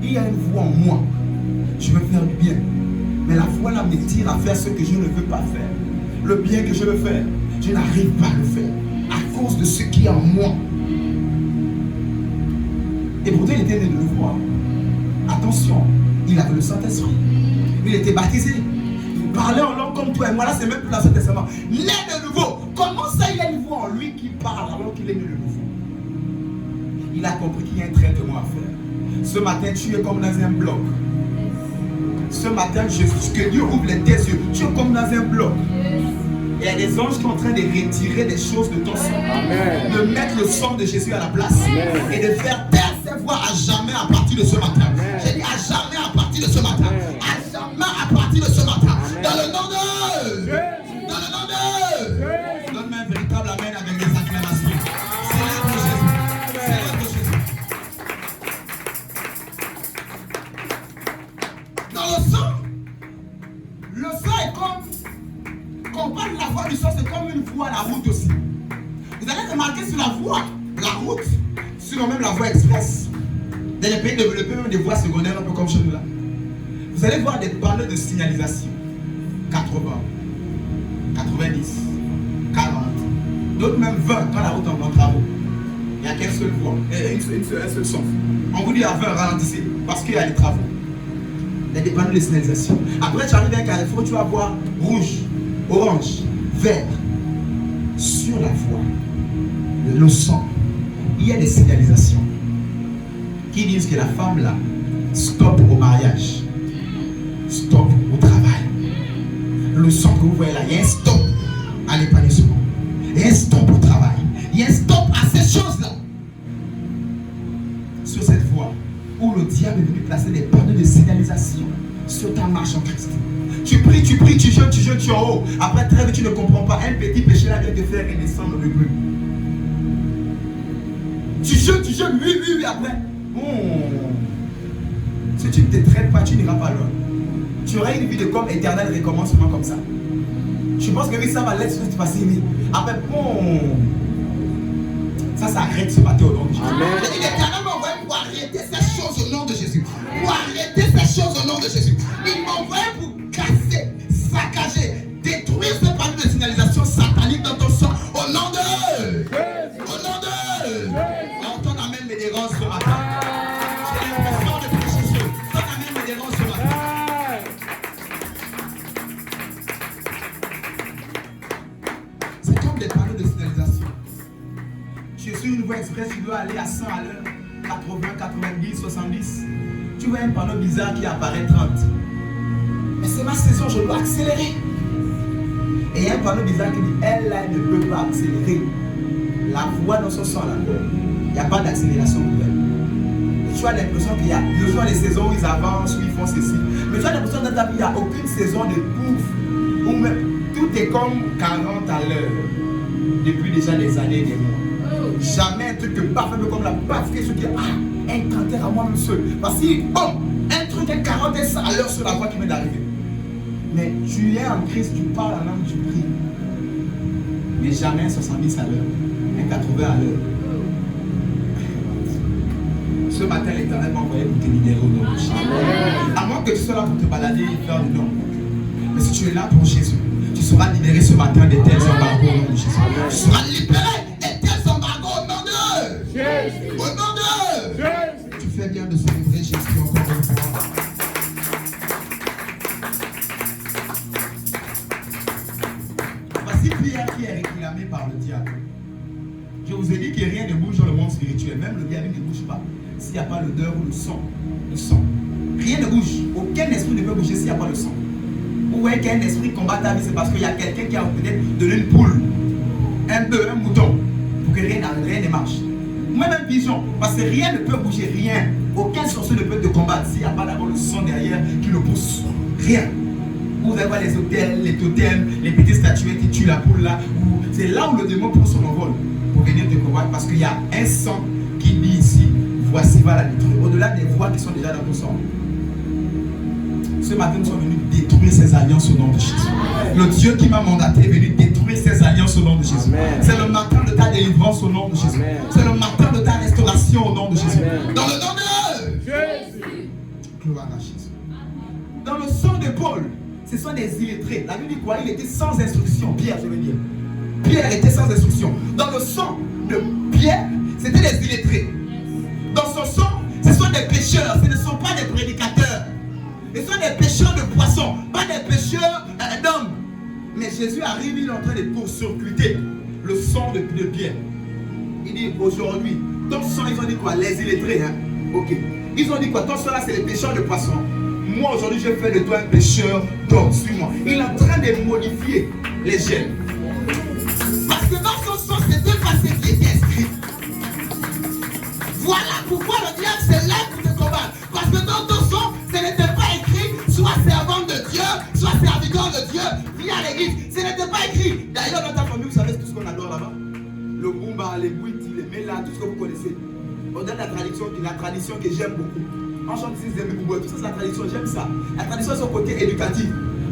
il y a une voix en moi. Je veux faire du bien. Mais la voix là me tire à faire ce que je ne veux pas faire. Le bien que je veux faire, je n'arrive pas à le faire. À cause de ce qui est en moi. Et pourtant il était né de nouveau. Attention, il avait le Saint-Esprit. Il était baptisé. Il parlait en langue comme toi et moi. Là c'est même plus l'Ancien Testament. Né de nouveau. Comment ça il y a une voix en lui qui parle alors qu'il est né de nouveau? Il a compris qu'il y a un traitement à faire. Ce matin, tu es comme dans un bloc. Ce matin, que Dieu ouvre tes yeux. Tu es comme dans un bloc. Et il y a des anges qui sont en train de retirer des choses de ton sang. Amen. De mettre le sang de Jésus à la place. Amen. Et de faire taire ses voix à jamais à partir de ce matin. J'ai dit à jamais à partir de ce matin. Amen. À jamais à partir de ce matin. Amen. Dans le nom de Jésus. Dans le nom de donne-moi un véritable amen avec des acclamations. Célèbre Jésus. Célèbre Jésus. Dans le sang est comme, quand on parle de la voie du sang, c'est comme une voie à la route aussi. Vous allez remarquer sur la voie, la route, sinon même la voie express. Dans les pays développés, même des voies secondaires, un peu comme chez nous là. Vous allez voir des panneaux de signalisation. 80, 90, 40, d'autres même 20 quand la route est en travaux. Il n'y a qu'une seule voie, un seul sens. On vous dit à 20, ralentissez, parce qu'il y a les travaux. Il y a des panneaux de signalisation. Après, tu arrives à un carrefour, tu vas voir rouge, orange, vert. Sur la voie, le sang, il y a des signalisations qui disent que la femme là, stop au mariage, stop au travail. Le sang que vous voyez là, il y a un stop à l'épanouissement. Il y a un stop au travail. Il y a un stop à ces choses-là. Sur cette voie où le diable est venu placer des panneaux de signalisation sur ta marche en Christ. Tu pries, tu jeûnes, tu es en haut. Après, très vite, tu ne comprends pas. Un petit péché là vient te faire redescendre le plus. Tu jeûnes, oui, après. Si tu ne te traites pas, tu n'iras pas loin. Tu auras une vie de corps éternel recommencement comme ça. Je pense que oui, ça va laisser se passer. Après, ça arrête ce matin au nom de Jésus. Je dis l'Éternel m'a envoyé pour arrêter ces choses au nom de Jésus. Pour arrêter ces choses au nom de Jésus. Il m'a envoyé pour casser, saccager, détruire ce panneau de signalisation satanique dans ton sang. Au nom de Au nom de ton amen me dérange ce matin. J'ai l'impression de prêcher sur ton amen me dérange ce matin. C'est comme des panneaux de signalisation. Tu es sur une voie express, tu dois aller à 100 à l'heure, 80, 90, 70. Tu vois un panneau bizarre qui apparaît 30. Mais c'est ma saison, je dois accélérer. Et il y a un panneau bizarre qui dit, elle là, ne peut pas accélérer. La voix dans son sang là, il n'y a pas d'accélération pour elle. Et tu as l'impression qu'il y a besoin des saisons où ils avancent, où ils font ceci. Mais tu as l'impression que dans ta vie, il n'y a aucune saison de bouffe, où même tout est comme 40 à l'heure. Depuis déjà des années et des mois. Jamais un truc que parfait comme la base, quelque chose qui est un canter à moi-même seul. Parce que, un truc à 40 à l'heure sur la voie qui vient d'arriver. Mais tu es en Christ, tu parles en langue, tu pries. Mais jamais 70 à l'heure, un 80 à l'heure. Ce matin, l'Éternel m'a envoyé pour te libérer au nom de Jésus. À moins que tu sois là pour te balader et faire du nom. Mais si tu es là pour Jésus, tu seras libéré ce matin des tels embargos au nom de Jésus. Tu seras libéré des tels embargos au nom de Jésus. Au nom de Jésus. Tu fais bien de célébrer Jésus encore une fois. Voici Pierre qui est réclamé par le diable. Je vous ai dit que rien ne bouge dans le monde spirituel. Même le diable ne bouge pas s'il n'y a pas l'odeur ou le son. Le son. Rien ne bouge. Aucun esprit ne peut bouger s'il n'y a pas le son. Vous voyez qu'un esprit combat ta vie, c'est parce qu'il y a quelqu'un qui a peut-être donné une poule, un bœuf, un mouton, pour que rien ne marche. Ou même un pigeon, parce que rien ne peut bouger, rien. Aucun sorcier ne peut te combattre s'il n'y a pas d'abord le son derrière qui le pousse. Rien. Vous allez voir les hôtels, les totems, les petites statuettes qui tuent la poule là. C'est là où le démon prend son envol pour venir te combattre, parce qu'il y a un sang qui dit ici, voici va la détruire. Au-delà des voix qui sont déjà dans ton sang. Ce matin, nous sommes venus détruire ces alliances au nom de Jésus. Le Dieu qui m'a mandaté est venu détruire ces alliances au nom de Jésus. C'est le matin de ta délivrance au nom de Jésus. C'est le matin de ta restauration au nom de Jésus. Dans le nom de Jésus. Gloire à Jésus. Dans le sang de Paul, ce sont des illettrés. La Bible dit quoi? Il était sans instruction. Pierre, je veux dire. Pierre était sans instruction. Dans le sang de Pierre, c'était des illettrés. Dans son sang, ce sont des pécheurs. Ce ne sont pas des prédicateurs. Ce sont des pêcheurs de poissons, pas des pêcheurs d'hommes. Mais Jésus arrive, il est en train de court-circuiter le sang de Pierre. Il dit aujourd'hui, ton sang, ils ont dit quoi? Les illettrés, hein? Ok. Ils ont dit quoi? Ton sang là, c'est les pêcheurs de poissons. Moi aujourd'hui, je fais de toi un pêcheur d'hommes. Suis-moi. Il est en train de modifier les gènes. Parce que dans son sang, c'était pas ce qui était inscrit. Voilà pourquoi le diable se lève pour te combattre. Parce que dans ton sang, ce n'était pas écrit, soit servant de Dieu, soit serviteur de Dieu, viens à l'église. Ce n'était pas écrit. D'ailleurs, dans ta famille, vous savez tout ce qu'on adore là-bas. Le boumba, les bouitis, les mélas, tout ce que vous connaissez. On donne la tradition que j'aime beaucoup. On chante ici, tout ça, c'est la tradition, j'aime ça. La tradition, c'est au côté éducatif.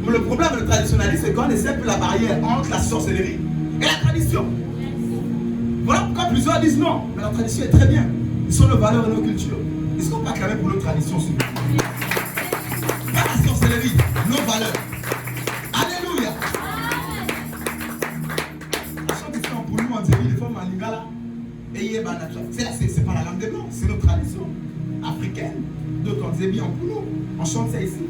Mais le problème de le traditionnalisme, c'est qu'on essaie plus la barrière entre la sorcellerie et la tradition. Voilà pourquoi plusieurs disent non. Mais la tradition est très bien. Ils sont nos valeurs et nos cultures. Est-ce qu'on peut acclamer pour nos traditions sur pas la sorcellerie, nos valeurs. Alléluia. La chante ici en Poulou, en Zébi, les femmes en Lingala. C'est pas la langue des blancs, c'est nos traditions africaines. D'autres en Zébi, en Poulou. On chante ça ici.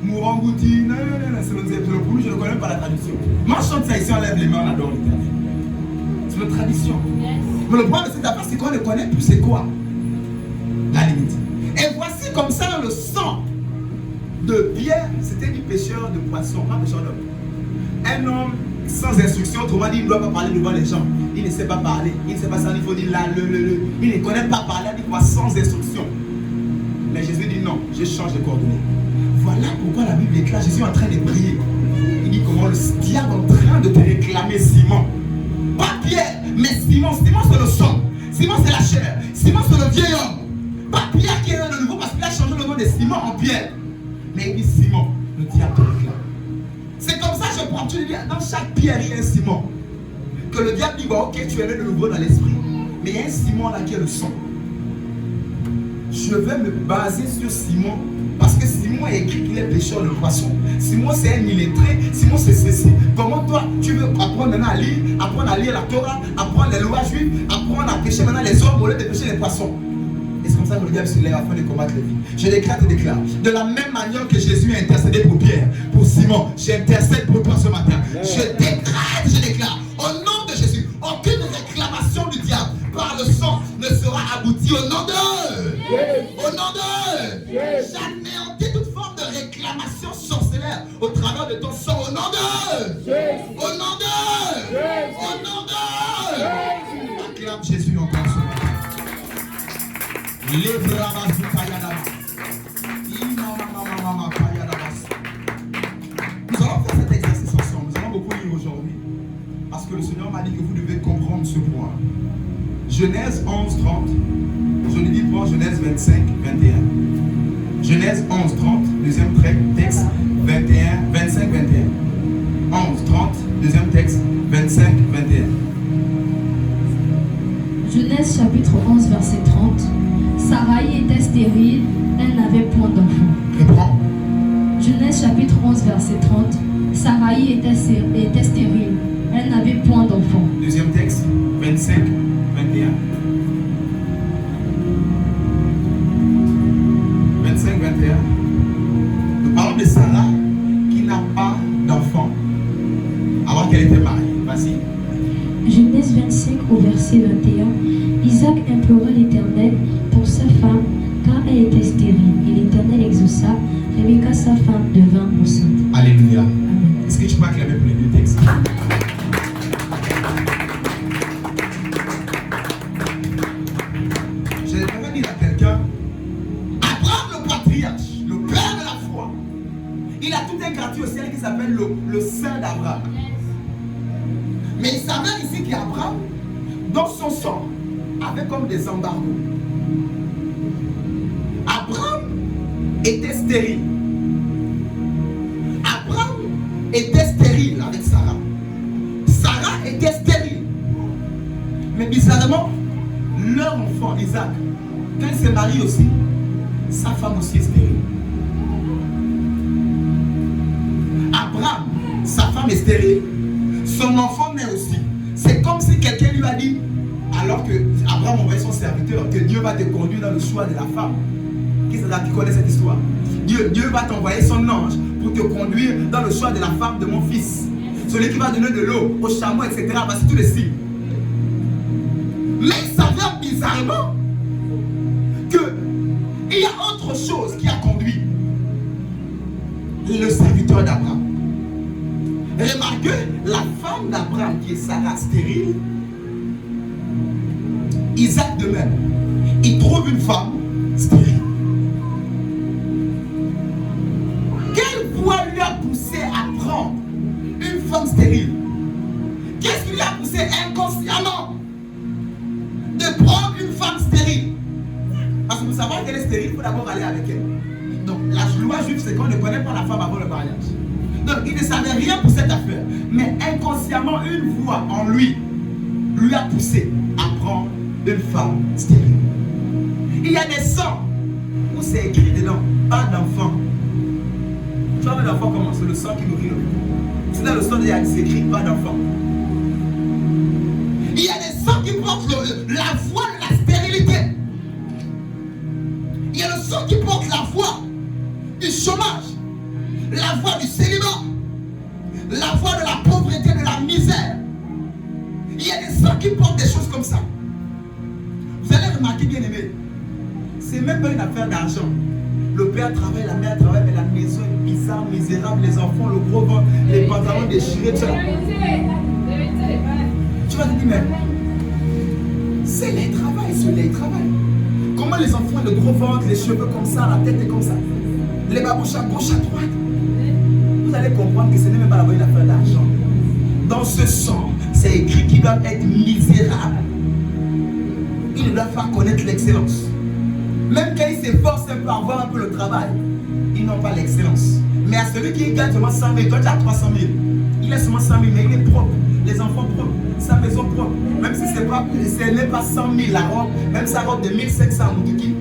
Mourangouti, non, c'est le Poulou, je ne connais pas la tradition. Moi, je chante ça ici, on lève les mains, on adore l'éternel. C'est notre tradition. Mais le problème de cette affaire, c'est qu'on ne connaît plus c'est quoi la limite. Et voici comme ça dans le sang de Pierre, c'était du pêcheur de poissons, pas pêcheur d'hommes. Un homme sans instruction, autrement dit, il ne doit pas parler devant les gens. Il ne sait pas parler, il ne sait pas ça, il faut dire là, il ne connaît pas parler, il dit quoi sans instruction. Mais Jésus dit non, je change de coordonnées. Voilà pourquoi la Bible déclare, Jésus est en train de prier. Il dit comment le diable est en train de te réclamer Simon. Pas Pierre, mais Simon. Simon c'est le sang. Simon, c'est la chair. Simon, c'est le vieil homme. Pas Pierre qui est le nouveau parce qu'il a changé le nom de Simon en Pierre. Mais il dit Simon, le diable te réclame. C'est comme ça que je prends. Tu dis, dans chaque pierre, il y a un Simon. Que le diable dit, bah, ok, tu es le nouveau dans l'esprit. Mais il y a un Simon là qui est le sang. Je vais me baser sur Simon. Parce que Simon a écrit qu'il est pêcheur de poissons. Simon c'est un illettré. Simon c'est ceci. Comment toi tu veux apprendre maintenant à lire la Torah, apprendre les lois juives, apprendre à pêcher maintenant les hommes au lieu de pêcher les poissons? Et c'est comme ça que le diable se lève afin de combattre les vies. Je déclare. De la même manière que Jésus a intercédé pour Pierre, pour Simon, j'intercède pour toi ce matin. Je déclare, au nom de Jésus, aucune réclamation du diable par le sang ne sera aboutie au nom de. Au nom de. J'anéantis toute forme de réclamation sorcellaire au travers de ton sang. Au nom de. Au nom de. Au nom de. Acclame Jésus encore ce matin. Nous allons faire cet exercice ensemble. Nous allons beaucoup lire aujourd'hui. Parce que le Seigneur m'a dit que vous devez comprendre ce point. Genèse 11, 30. Je ne dis pas Genèse 25, 21. Genèse 11, 30, deuxième texte, 21, 25, 21. 11, 30, deuxième texte, 25, 21. Genèse chapitre 11, verset 30. Sarai était stérile, elle n'avait point d'enfant. Reprends. Genèse chapitre 11, verset 30. Sarai était stérile, elle n'avait point d'enfant. Deuxième texte, 25, 21. 25, 21. Nous parlons de Sarah qui n'a pas d'enfant alors qu'elle était mariée. Vas-y. Genèse 25 au verset 21. Isaac implora l'Éternel pour sa femme car elle était stérile. Et l'Éternel exauça. Rebecca, sa femme, devint enceinte. Alléluia. Amen. Est-ce que tu peux acclamer pour les deux textes? Je vais dire à quelqu'un, Abraham le patriarche, le père de la foi, il a tout un quartier au ciel qui s'appelle le Saint d'Abraham. Mais il s'avère ici qu'Abraham, dans son sang, avait comme des embargos. Abraham était stérile. Abraham était stérile avec Sarah. Sarah était stérile. Mais bizarrement, leur enfant, Isaac, quand il s'est marié aussi, sa femme aussi est stérile. Abraham, sa femme est stérile. Son enfant naît aussi. C'est comme si quelqu'un lui a dit, alors que Abraham envoyait son serviteur, que Dieu va te conduire dans le choix de la femme. Qui c'est là qui connaît cette histoire? Dieu va t'envoyer son ange pour te conduire dans le choix de la femme de mon fils. Celui qui va donner de l'eau au chameau, etc. Parce que tous les signes. Mais il s'avère bizarrement qu'il y a autre chose qui a conduit le serviteur d'Abraham. Remarquez, la femme d'Abraham qui est Sarah stérile, Isaac de même, il trouve une femme stérile. Quelle voie lui a poussé à prendre une femme stérile? Qu'est-ce qui lui a poussé inconsciemment de prendre une femme stérile? Parce que pour savoir qu'elle est stérile, il faut d'abord aller avec elle. Donc la loi juive, c'est qu'on ne connaît pas la femme avant le mariage. Donc il ne savait rien pour cette affaire. Mais inconsciemment, une voix en lui a poussé à prendre une femme stérile. Il y a des sangs où c'est écrit dedans, pas d'enfant. Tu vois, l'enfant comment? C'est le sang qui nourrit le bébé. C'est dans le sang, il y a écrit pas d'enfant. Il y a des sangs qui portent la voix de la stérilité. Il y a le sang qui porte la voix du chômage, la voix du célibat, la voix de la pauvreté, de la misère. Il y a des sangs qui portent des choses comme ça. Vous allez remarquer, bien aimé, c'est même pas une affaire d'argent. Le père travaille, la mère travaille, mais la maison est bizarre, misérable, les enfants, le gros ventre, les pantalons déchirés, tout ça. Tu vas te dire, mais c'est les travail, c'est les travail. Comment les enfants, le gros ventre, les cheveux comme ça, la tête est comme ça, les babouches à gauche, à droite. Vous allez comprendre que ce n'est même pas une affaire d'argent. Dans ce sang, c'est écrit qu'ils doivent être misérables. ils ne doivent pas connaître l'excellence. Même quand ils s'efforcent un peu à avoir un peu le travail, ils n'ont pas l'excellence. Mais à celui qui gagne seulement 100 000, toi tu as 300 000. Il a seulement 100 000, mais il est propre. Les enfants propres, sa maison propre. Même si ce n'est pas 100 000 la robe, même sa robe de 1500 Moukiki.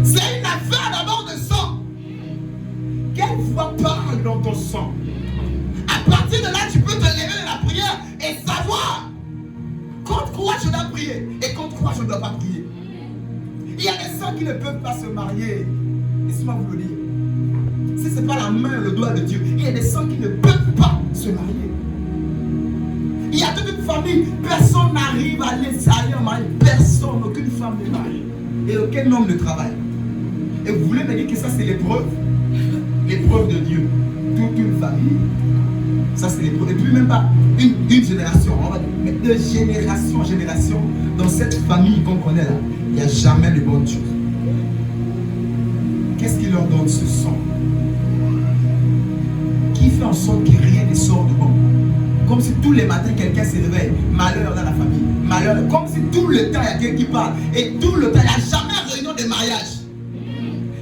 C'est une affaire d'abord de sang. Quelle voix parle dans ton sang? À partir de là, tu peux te lever de la prière et savoir contre quoi je dois prier et contre quoi je ne dois pas prier. Il y a des gens qui ne peuvent pas se marier. Laissez-moi vous le dire. Si ce n'est pas la main, le doigt de Dieu, il y a des gens qui ne peuvent pas se marier. Il y a toute une famille, personne n'arrive à aller en mariage. Personne, aucune femme ne marie. Et aucun homme ne travaille. Et vous voulez me dire que ça c'est l'épreuve? L'épreuve de Dieu. Toute une famille. Ça c'est l'épreuve. Et puis même pas une génération. On va dire, mais de génération en génération, dans cette famille qu'on connaît là, il n'y a jamais de bonnes choses. Qu'est-ce qui leur donne ce sang? Qui fait en sorte que rien ne sort de bon? Comme si tous les matins quelqu'un se réveille, malheur dans la famille, malheur, comme si tout le temps il y a quelqu'un qui parle, et tout le temps il n'y a jamais réunion de mariage,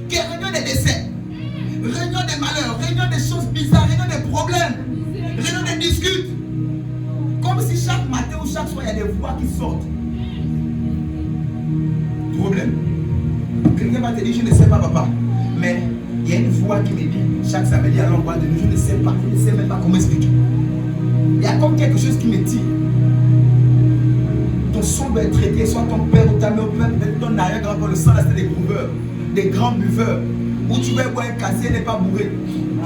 que réunion de décès, réunion de malheurs, réunion de choses bizarres, réunion de problèmes, réunion de disputes, comme si chaque matin ou chaque soir il y a des voix qui sortent. Problème. Quelqu'un va te dire, je ne sais pas papa, mais il y a une voix qui me dit chaque samedi à l'endroit de nous, je ne sais pas, je ne sais même pas comment expliquer. Il y a comme quelque chose qui me tire. Ton sang doit être traité, soit ton père ou ta mère ou peut-être ton arrière-grand-père. Le sang là c'est des grouveurs, des grands buveurs. Où tu vas boire un cassé, elle n'est pas bourrée.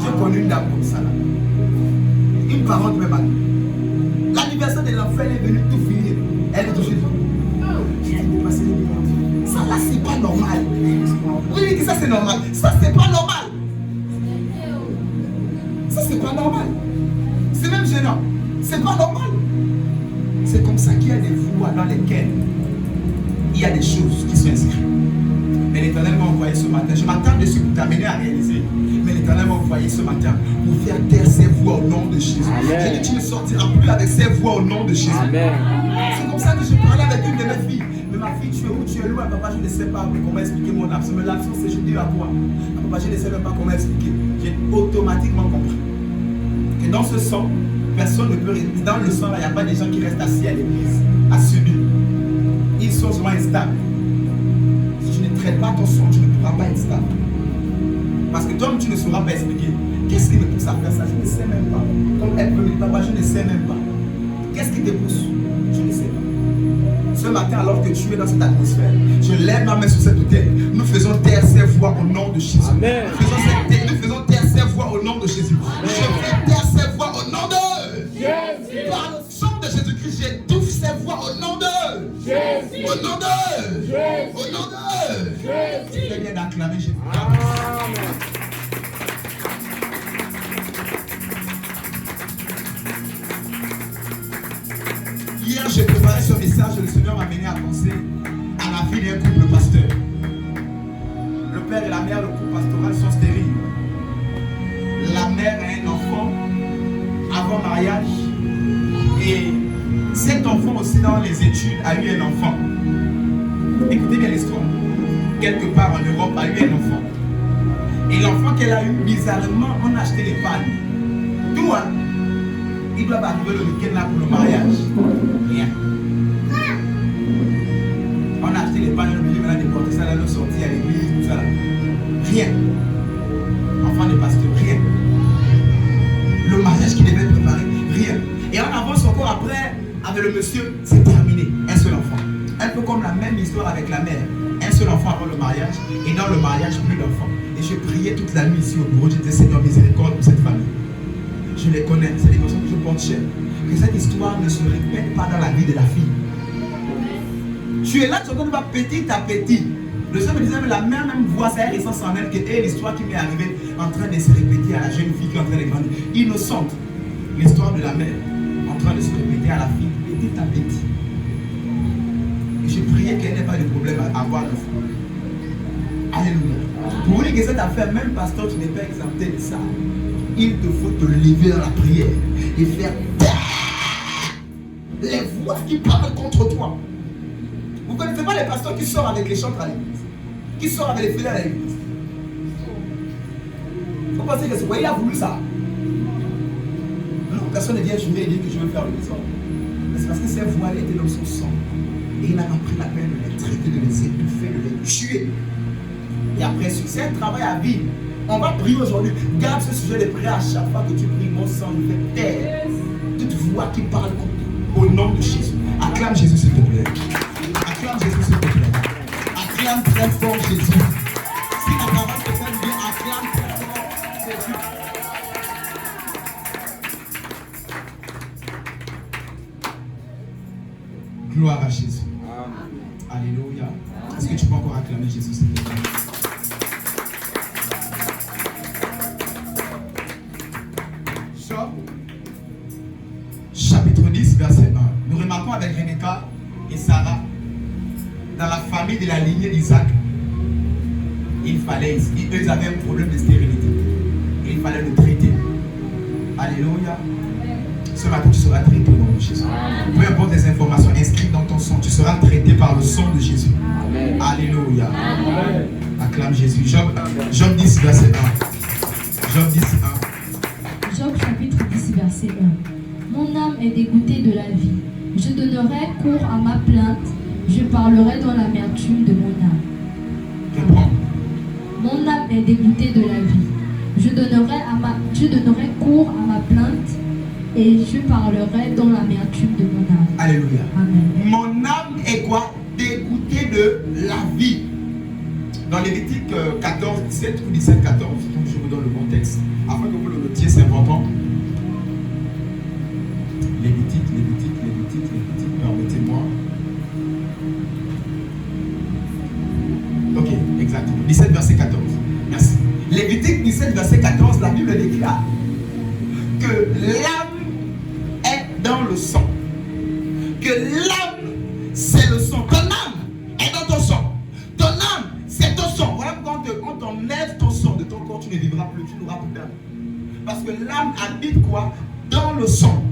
J'ai connu une dame comme ça là. Une parente même. L'anniversaire de l'enfant, elle est venue tout finir. Elle est toujours dit, j'ai dépassé les minutes. Ça là c'est pas normal. Oui, ça c'est normal. Ça c'est pas normal. Ça c'est pas normal. C'est même gênant. C'est pas normal. C'est comme ça qu'il y a des voies dans lesquelles il y a des choses qui sont inscrites. Mais l'Éternel m'a envoyé ce matin. Je m'attends dessus pour t'amener à réaliser. Mais l'Éternel m'a envoyé ce matin pour faire taire ces voix au nom de Jésus. J'ai dit, tu ne sortiras plus avec ces voix au nom de Jésus. Amen. C'est comme ça que je parlais avec une de mes filles. Mais ma fille, tu es où? Tu es loin, papa, je ne sais pas comment expliquer mon absence. Mais l'absence, c'est je dis à quoi? Papa, je ne sais même pas comment expliquer. J'ai automatiquement compris que dans ce sang, personne ne peut rester. Dans le sang, il n'y a pas des gens qui restent assis à l'église, à subir. Ils sont souvent instables. Si tu ne traites pas ton sang, tu ne pourras pas être stable. Parce que toi, tu ne sauras pas expliquer. Qu'est-ce qui me pousse à faire ça? Je ne sais même pas. Comme elle peut me dire, papa, je ne sais même pas. Qu'est-ce qui te pousse? Je ne sais pas. Ce matin, alors que tu es dans cette atmosphère, je lève ma main sur cette autel. Nous faisons taire ces voix au nom de Jésus. Amen. Nous faisons taire ces voix au nom de Jésus. Je fais taire ces voix au nom de Jésus. Par le sang de Jésus-Christ, j'étouffe ces voix au nom de Jésus. Au nom de Jésus. Au nom de Jésus. Fais bien d'acclamer Jésus. Amen. Hier, j'ai préparé ce message, le Seigneur m'a mené à penser à la vie d'un couple pasteur. Le père et la mère, le couple pastoral sont stériles. La mère a un enfant avant mariage et cet enfant aussi dans les études a eu un enfant. Écoutez bien l'histoire. Quelque part en Europe a eu un enfant. Et l'enfant qu'elle a eu, bizarrement, on a acheté les pannes. Tout, hein? Ils doivent arriver le week-end là pour le mariage. Rien. On a acheté les pannes, on a obligé maintenant de porter ça là, de sortir à l'église, tout ça là. Rien. Enfant de pasteur, rien. Le mariage qui devait être préparé, rien. Et on avance encore après, avec le monsieur, c'est terminé. Un seul enfant. Un peu comme la même histoire avec la mère. Un seul enfant avant le mariage, et dans le mariage, plus d'enfants. Et je priais toute la nuit ici au bureau, j'étais Seigneur miséricorde pour cette famille. Je les connais, c'est des personnes que je porte cher. Que cette histoire ne se répète pas dans la vie de la fille. Tu es là, tu ne vas petit à petit. Le Seigneur me disait, mais la mère même voit ça, elle ressent en elle que l'histoire qui m'est arrivée en train de se répéter à la jeune fille qui est en train de grandir. Innocente. L'histoire de la mère en train de se répéter à la fille petit à petit. Et je priais qu'elle n'ait pas de problème à avoir l'enfant. Alléluia. Pour dire que cette affaire, même pasteur, tu n'es pas exempté de ça. Il te faut te lever dans la prière et faire les voix qui parlent contre toi. Vous ne connaissez pas les pasteurs qui sortent avec les chantres à l'église, qui sortent avec les fidèles à l'église. Vous pensez que c'est quoi? Il a voulu ça? Non, personne ne vient jurer et dire que je veux faire le maison. Mais c'est parce que ces voix étaient dans son sang. Et il n'a pas pris la peine de les traiter, de les étouffer, de les tuer. Et après, c'est un travail à vie. On va prier aujourd'hui. Garde ce sujet de prière à chaque fois que tu pries. Mon sang, il fait taire toute voix qui parle au nom de Jésus. Acclame Jésus, s'il te plaît. Acclame Jésus, s'il te plaît. Acclame très fort Jésus. Si la parole te fait bien, acclame très fort Jésus. Gloire à Jésus. Alléluia. Est-ce que tu peux encore acclamer Jésus, s'il te plaît? Job, chapitre 10, verset 1. Nous remarquons avec Rebecca et Sarah, dans la famille de la lignée d'Isaac, ils avaient un problème de stérilité. Il fallait le traiter. Alléluia. Ce matin, tu seras traité au nom de Jésus. Peu importe les informations inscrites dans ton sang, tu seras traité par le sang de Jésus. Amen. Alléluia. Amen. Acclame Jésus. Job 10, verset 1. Job 10, 1. Job chapitre 10, verset 1. Mon âme est dégoûtée de la vie. Je donnerai cours à ma plainte. Je parlerai dans l'amertume de mon âme. Reprends. Mon âme est dégoûtée de la vie. Je donnerai cours à ma plainte et je parlerai dans l'amertume de mon âme. Alléluia. Amen. Mon âme est quoi? Dégoûtée de la vie. Dans Lévitique 14, 17 ou 17, 14, donc je vous donne le bon texte, afin que vous le notiez, c'est important. Lévitique, permettez-moi. Ok, exactement. 17, verset 14. Merci. Lévitique 17, verset 14, la Bible déclare que l'âme est dans le sang. Que l'âme, c'est le sang. Ton âme est dans ton sang. Ton âme, c'est ton sang. Voilà quand on t'enlève ton sang de ton corps, tu ne vivras plus, tu n'auras plus d'âme. Parce que l'âme habite quoi? Dans le sang.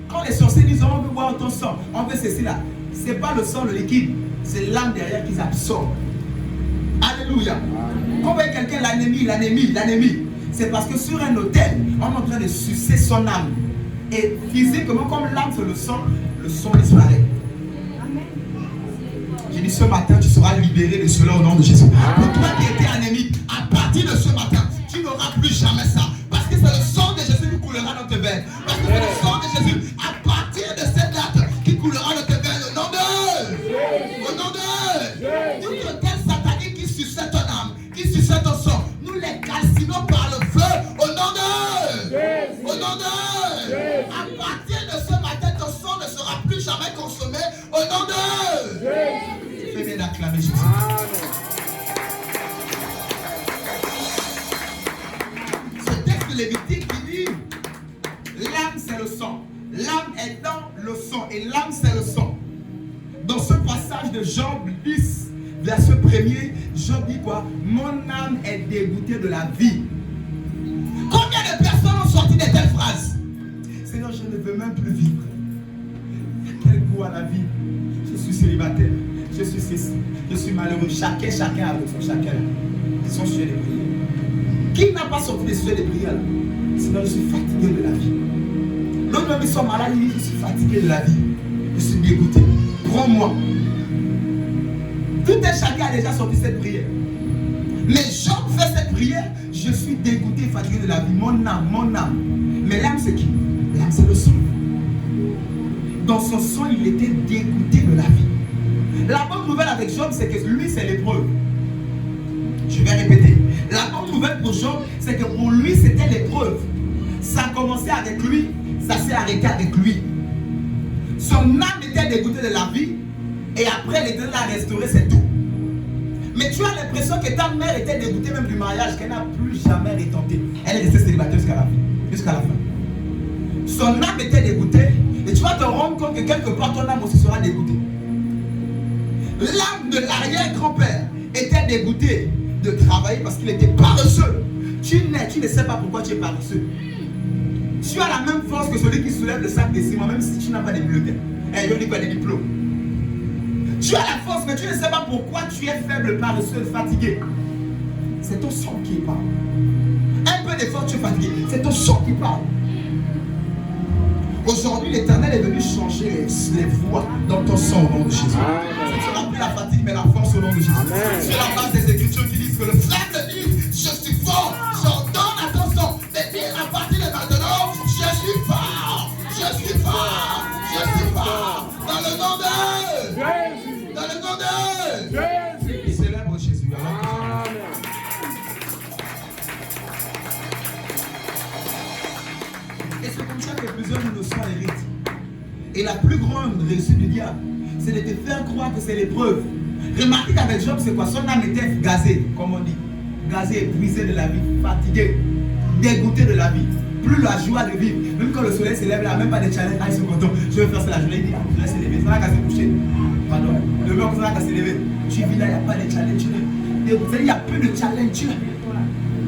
Quand les sorciers disent on veut voir ton sang, on veut ceci là, ce n'est pas le sang, le liquide, c'est l'âme derrière qu'ils absorbent. Alléluia. Quand on voit quelqu'un, l'anémie, c'est parce que sur un autel, on est en train de sucer son âme. Et physiquement, comme l'âme c'est le sang disparaît. J'ai dit ce matin, tu seras libéré de cela au nom de Jésus. Pour toi qui étais anémique, à partir de ce matin, tu n'auras plus jamais ça. Parce que c'est le sang de Jésus qui coulera dans tes veines. Parce que c'est le sang de Jésus, à partir de cette date, qui coulera dans tes veines. Au nom de toute autel satanique qui sucette ton âme, qui sucette ton sang, nous les calcinons par le feu. Au nom de à partir de ce matin, ton sang ne sera plus jamais consommé. Au nom de fais bien d'acclamer Jésus. Ce texte de Lévitique qui dit l'âme c'est le sang. L'âme est dans le sang et l'âme c'est le sang. Dans ce passage de Job 10, verset 1er, Job dit quoi? Mon âme est dégoûtée de la vie. Combien de personnes ont sorti de telles phrases? Seigneur, je ne veux même plus vivre. Quel goût à la vie. Je suis célibataire. Je suis ceci. Je suis malheureux. Chacun avec son chacun. Son sujet de prière. Qui n'a pas sorti des sujets de prière? Seigneur, je suis fatigué de la vie. L'autre même, ils sont malades, il dit, je suis fatigué de la vie. Je suis dégoûté. Prends-moi. Tout un chacun a déjà sorti cette prière. Mais Job fait cette prière. Je suis dégoûté, fatigué de la vie. Mon âme. Mais l'âme, c'est qui? L'âme, c'est le sang. Dans son sang, il était dégoûté de la vie. La bonne nouvelle avec Job, c'est que lui, c'est l'épreuve. Je vais répéter. La bonne nouvelle pour Job, c'est que pour lui, c'était l'épreuve. Ça a commencé avec lui, ça s'est arrêté avec lui. Son âme était dégoûtée de la vie, et après, l'Éternel l'a restauré, c'est tout. Mais tu as l'impression que ta mère était dégoûtée même du mariage, qu'elle n'a plus jamais retenté. Elle est restée célibataire jusqu'à la fin. Son âme était dégoûtée, et tu vas te rendre compte que quelque part ton âme aussi sera dégoûtée. L'âme de l'arrière-grand-père était dégoûté de travailler parce qu'il était paresseux. Tu ne sais pas pourquoi tu es paresseux. Tu as la même force que celui qui soulève le sac de ciment, même si tu n'as pas de bibliothèque. Et il dit quoi, des diplômes. Tu as la force, mais tu ne sais pas pourquoi tu es faible, paresseux, fatigué. C'est ton sang qui parle. Un peu d'effort, tu es fatigué. C'est ton sang qui parle. Aujourd'hui, l'Éternel est venu changer les voies dans ton sang au nom de Jésus. Ce ne sera plus la fatigue, mais la force au nom de Jésus. C'est la base des Écritures qui disent que le faible dit, je suis fort, j'ordonne à ton sang de dire à partir de maintenant, je suis fort, je suis fort, je suis fort. Dans le nom de Jésus. Dans le nom de Jésus. Célèbre Jésus. Et c'est comme ça que plusieurs de nos soins héritent. Et la plus grande réussite du diable, c'est de te faire croire que c'est l'épreuve. Remarquez qu'avec Job, c'est quoi? Son âme était gazée, comme on dit. Gazée, épuisée de la vie, fatiguée, dégoûtée de la vie. Plus la joie de vivre. Même quand le soleil se lève, là, même pas de challenge. Ah, ils sont contents. Je vais faire ça la journée. Il dit, je vais se lever. Ça va qu'à se coucher. Pardon. Le mec, ça va qu'à se lever. Tu vis là, il n'y a pas de challenge. Il n'y a plus de challenge.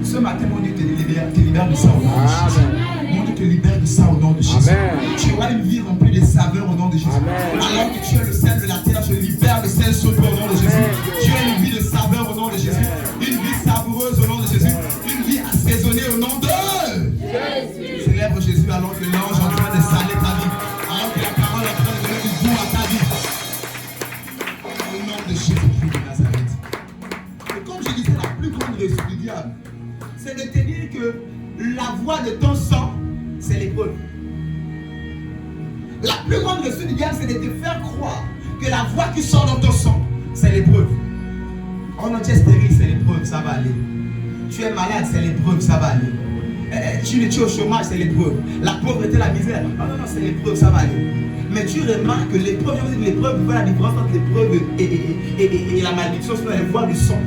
Ce matin, mon Dieu te libère de ça au nom de Jésus. Mon Dieu te libère de ça au nom de Jésus. Tu auras une vie remplie de saveurs au nom de Jésus. Alors que tu es le sel de la terre, je libère le sel sur toi au nom de Jésus. Tu as une vie de saveur au nom de Jésus. Une vie savoureuse au nom de Jésus. Une vie assaisonnée au nom de Jésus. Célèbre Jésus alors que l'ange est en train de saler ta vie. Alors que la parole est en train de donner du goût à ta vie. Au nom de Jésus-Christ de Nazareth. Et comme je disais, la plus grande réussite du diable, c'est de te dire que la voix de ton sang, c'est l'épreuve. La plus grande réussite du diable, c'est de te faire croire que la voix qui sort dans ton sang, c'est l'épreuve. Oh non, tu es stérile, c'est l'épreuve, ça va aller. Tu es malade, c'est l'épreuve, ça va aller. Tu es au chômage, c'est l'épreuve. La pauvreté, la misère, oh non, c'est l'épreuve, ça va aller. Mais tu remarques que l'épreuve, l'épreuve fait la différence entre l'épreuve et la malédiction sur la voix du sang.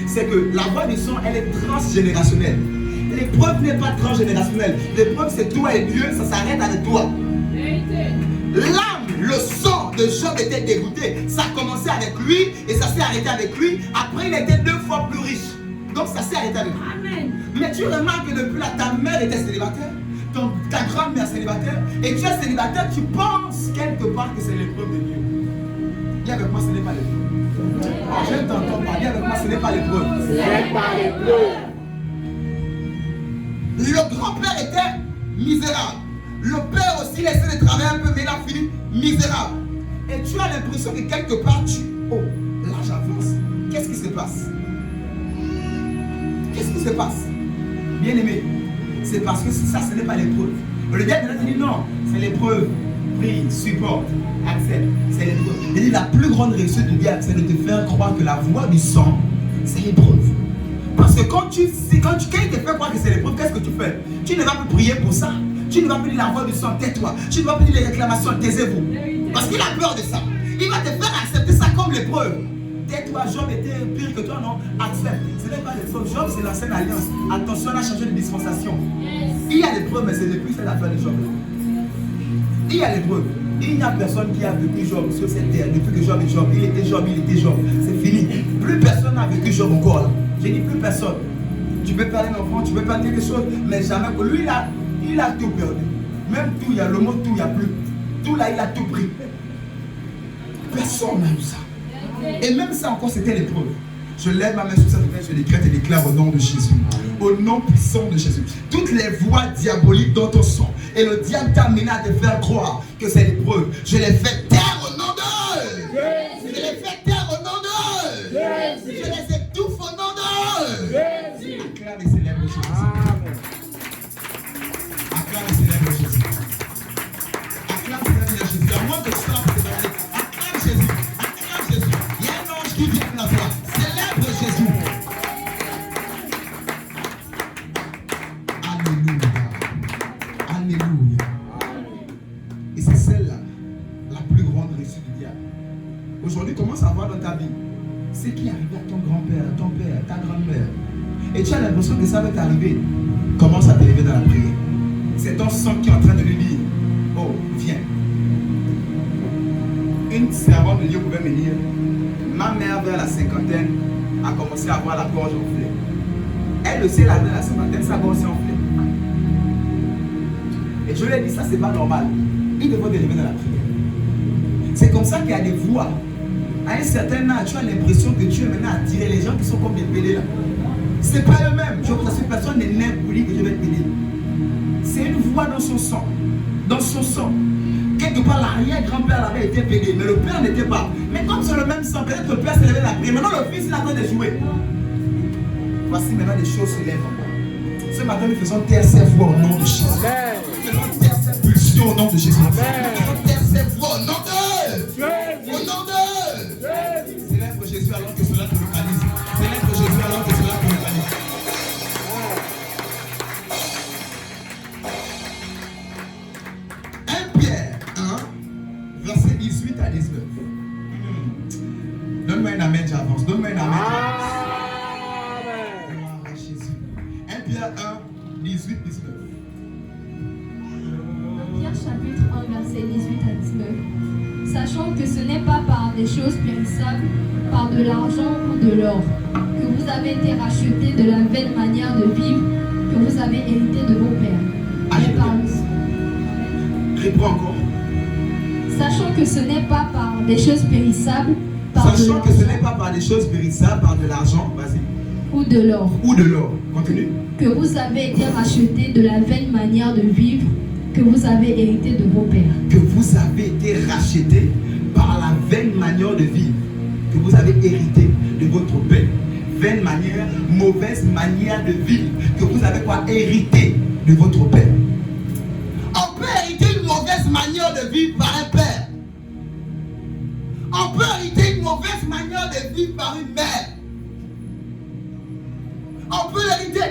C'est que la voix du sang, elle est transgénérationnelle. L'épreuve n'est pas transgénérationnelle. L'épreuve, c'est toi et Dieu, ça s'arrête avec toi. L'âme, le sang de Job était dégoûté. Ça a commencé avec lui et ça s'est arrêté avec lui. Après, il était 2 fois plus riche. Donc, ça s'est arrêté avec lui. Amen. Mais tu remarques que depuis là, ta mère était célibataire, ta grand-mère célibataire, et tu es célibataire, tu penses quelque part que c'est l'épreuve de Dieu. Dis avec moi, ce n'est pas l'épreuve. Je t'entends pas. Dis avec moi, ce n'est pas l'épreuve. Ce n'est pas l'épreuve. Le grand-père était misérable. Le père aussi laissait de travailler un peu, mais il a fini misérable. Et tu as l'impression que quelque part, oh, là j'avance. Qu'est-ce qui se passe? Qu'est-ce qui se passe? Bien aimé, c'est parce que ça, ce n'est pas l'épreuve. Le diable te dit non, c'est l'épreuve. Prie, supporte, accepte, c'est l'épreuve. Il dit la plus grande réussite du diable, c'est de te faire croire que la voix du sang, c'est l'épreuve. Parce que quand il te fait croire que c'est l'épreuve, qu'est-ce que tu fais? Tu ne vas plus prier pour ça. Tu ne vas plus dire la voix du sang, tais-toi. Tu ne vas plus dire les réclamations, taisez-vous. Parce qu'il a peur de ça. Il va te faire accepter ça comme l'épreuve. Tais-toi, Job était pire que toi, non? Accepte. Ce n'est pas l'épreuve. Job, c'est l'ancienne alliance. Attention, on a changé de dispensation. Il y a l'épreuve, mais c'est depuis cette affaire de Job. Il y a l'épreuve. Il n'y a personne qui a vécu Job sur cette terre. Depuis que Job est Job, il était Job, il était Job. C'est fini. Plus personne n'a vécu Job encore là. J'ai dit plus personne. Tu peux parler d'un enfant, tu peux parler quelque chose, mais jamais pour lui là, il a tout perdu. Même tout, il y a le mot tout, il n'y a plus. Tout là, il a tout pris. Personne n'a eu ça. Et même ça encore, c'était l'épreuve. Je lève ma main sur cette fenêtre, je décrète et déclare au nom de Jésus. Au nom puissant de Jésus. Toutes les voix diaboliques dans ton sang. Et le diable t'a amené à te faire croire que c'est l'épreuve. Je les fais taire au nom de Jésus. Je les fais taire au nom de Jésus. Je les étouffe au nom de Jésus. Acclame et célèbre Jésus. Acclame et célèbre Jésus. Acclame et célèbre Jésus. À moins que tu sois acclame Jésus. Acclame Jésus. Il y a un ange qui vient de la voix. Célèbre Jésus. Alléluia. Alléluia. Et c'est celle-là, la plus grande réussite du diable. Aujourd'hui, commence à voir dans ta vie ce qui est arrivé à ton grand-père, ton père, ta grand-mère. Et tu as l'impression que ça va t'arriver. Commence à t'élever dans la prière. C'est ton sang qui est en train de lui dire, oh, viens. Une servante de Dieu pouvait me dire, ma mère vers la cinquantaine a commencé à avoir la gorge enflée. Elle le sait, la vers la cinquantaine, sa gorge s'est enflée. Et je lui ai dit, ça c'est pas normal. Il devrait t'élever dans la prière. comme ça qu'il y a des voix. À un certain âge, tu as l'impression que Dieu est maintenant attiré les gens qui sont comme des pédés là. Ce n'est pas eux-mêmes. Je vous assure, personne n'est né pour dire que Dieu va être pédé. C'est une voix dans son sang. Dans son sang. Quelque part, l'arrière-grand-père avait été pédé, mais le père n'était pas. Mais comme c'est le même sang, peut-être que le père s'est levé la prière. Maintenant, le fils, il attend de jouer. Voici maintenant des choses se lèvent. Ce matin, nous faisons taire ces voix au nom de Jésus. Nous faisons taire ces pulsions au nom de Jésus. Nous faisons taire ces voix au nom de Au nom de Célèbre Jésus alors que cela te localise. Célèbre Jésus alors que cela te localise. 1 Pierre 1, verset 18 à 19. Donne-moi un amen, j'avance. Donne-moi un amen, j'avance. Jésus. 1 Pierre 1, 18, 19. Pierre chapitre 1, verset 18 à 19. Sachant que ce n'est pas par des choses périssables, par de l'argent ou de l'or, que vous avez été rachetés de la vaine manière de vivre que vous avez hérité de vos pères. Mais par le... Réponds encore. Sachant que ce n'est pas par des choses périssables, par Sachant que ce n'est pas par des choses périssables, par de l'argent, vas-y. Ou de l'or. Ou de l'or. Continue. Que vous avez été rachetés de la vaine manière de vivre que vous avez hérité de vos pères. Que vous avez été rachetés par la vaine manière de vivre que vous avez hérité de votre père. Vaine manière, mauvaise manière de vivre que vous avez quoi hérité de votre père. On peut hériter une mauvaise manière de vivre par un père. On peut hériter une mauvaise manière de vivre par une mère. On peut l'hériter.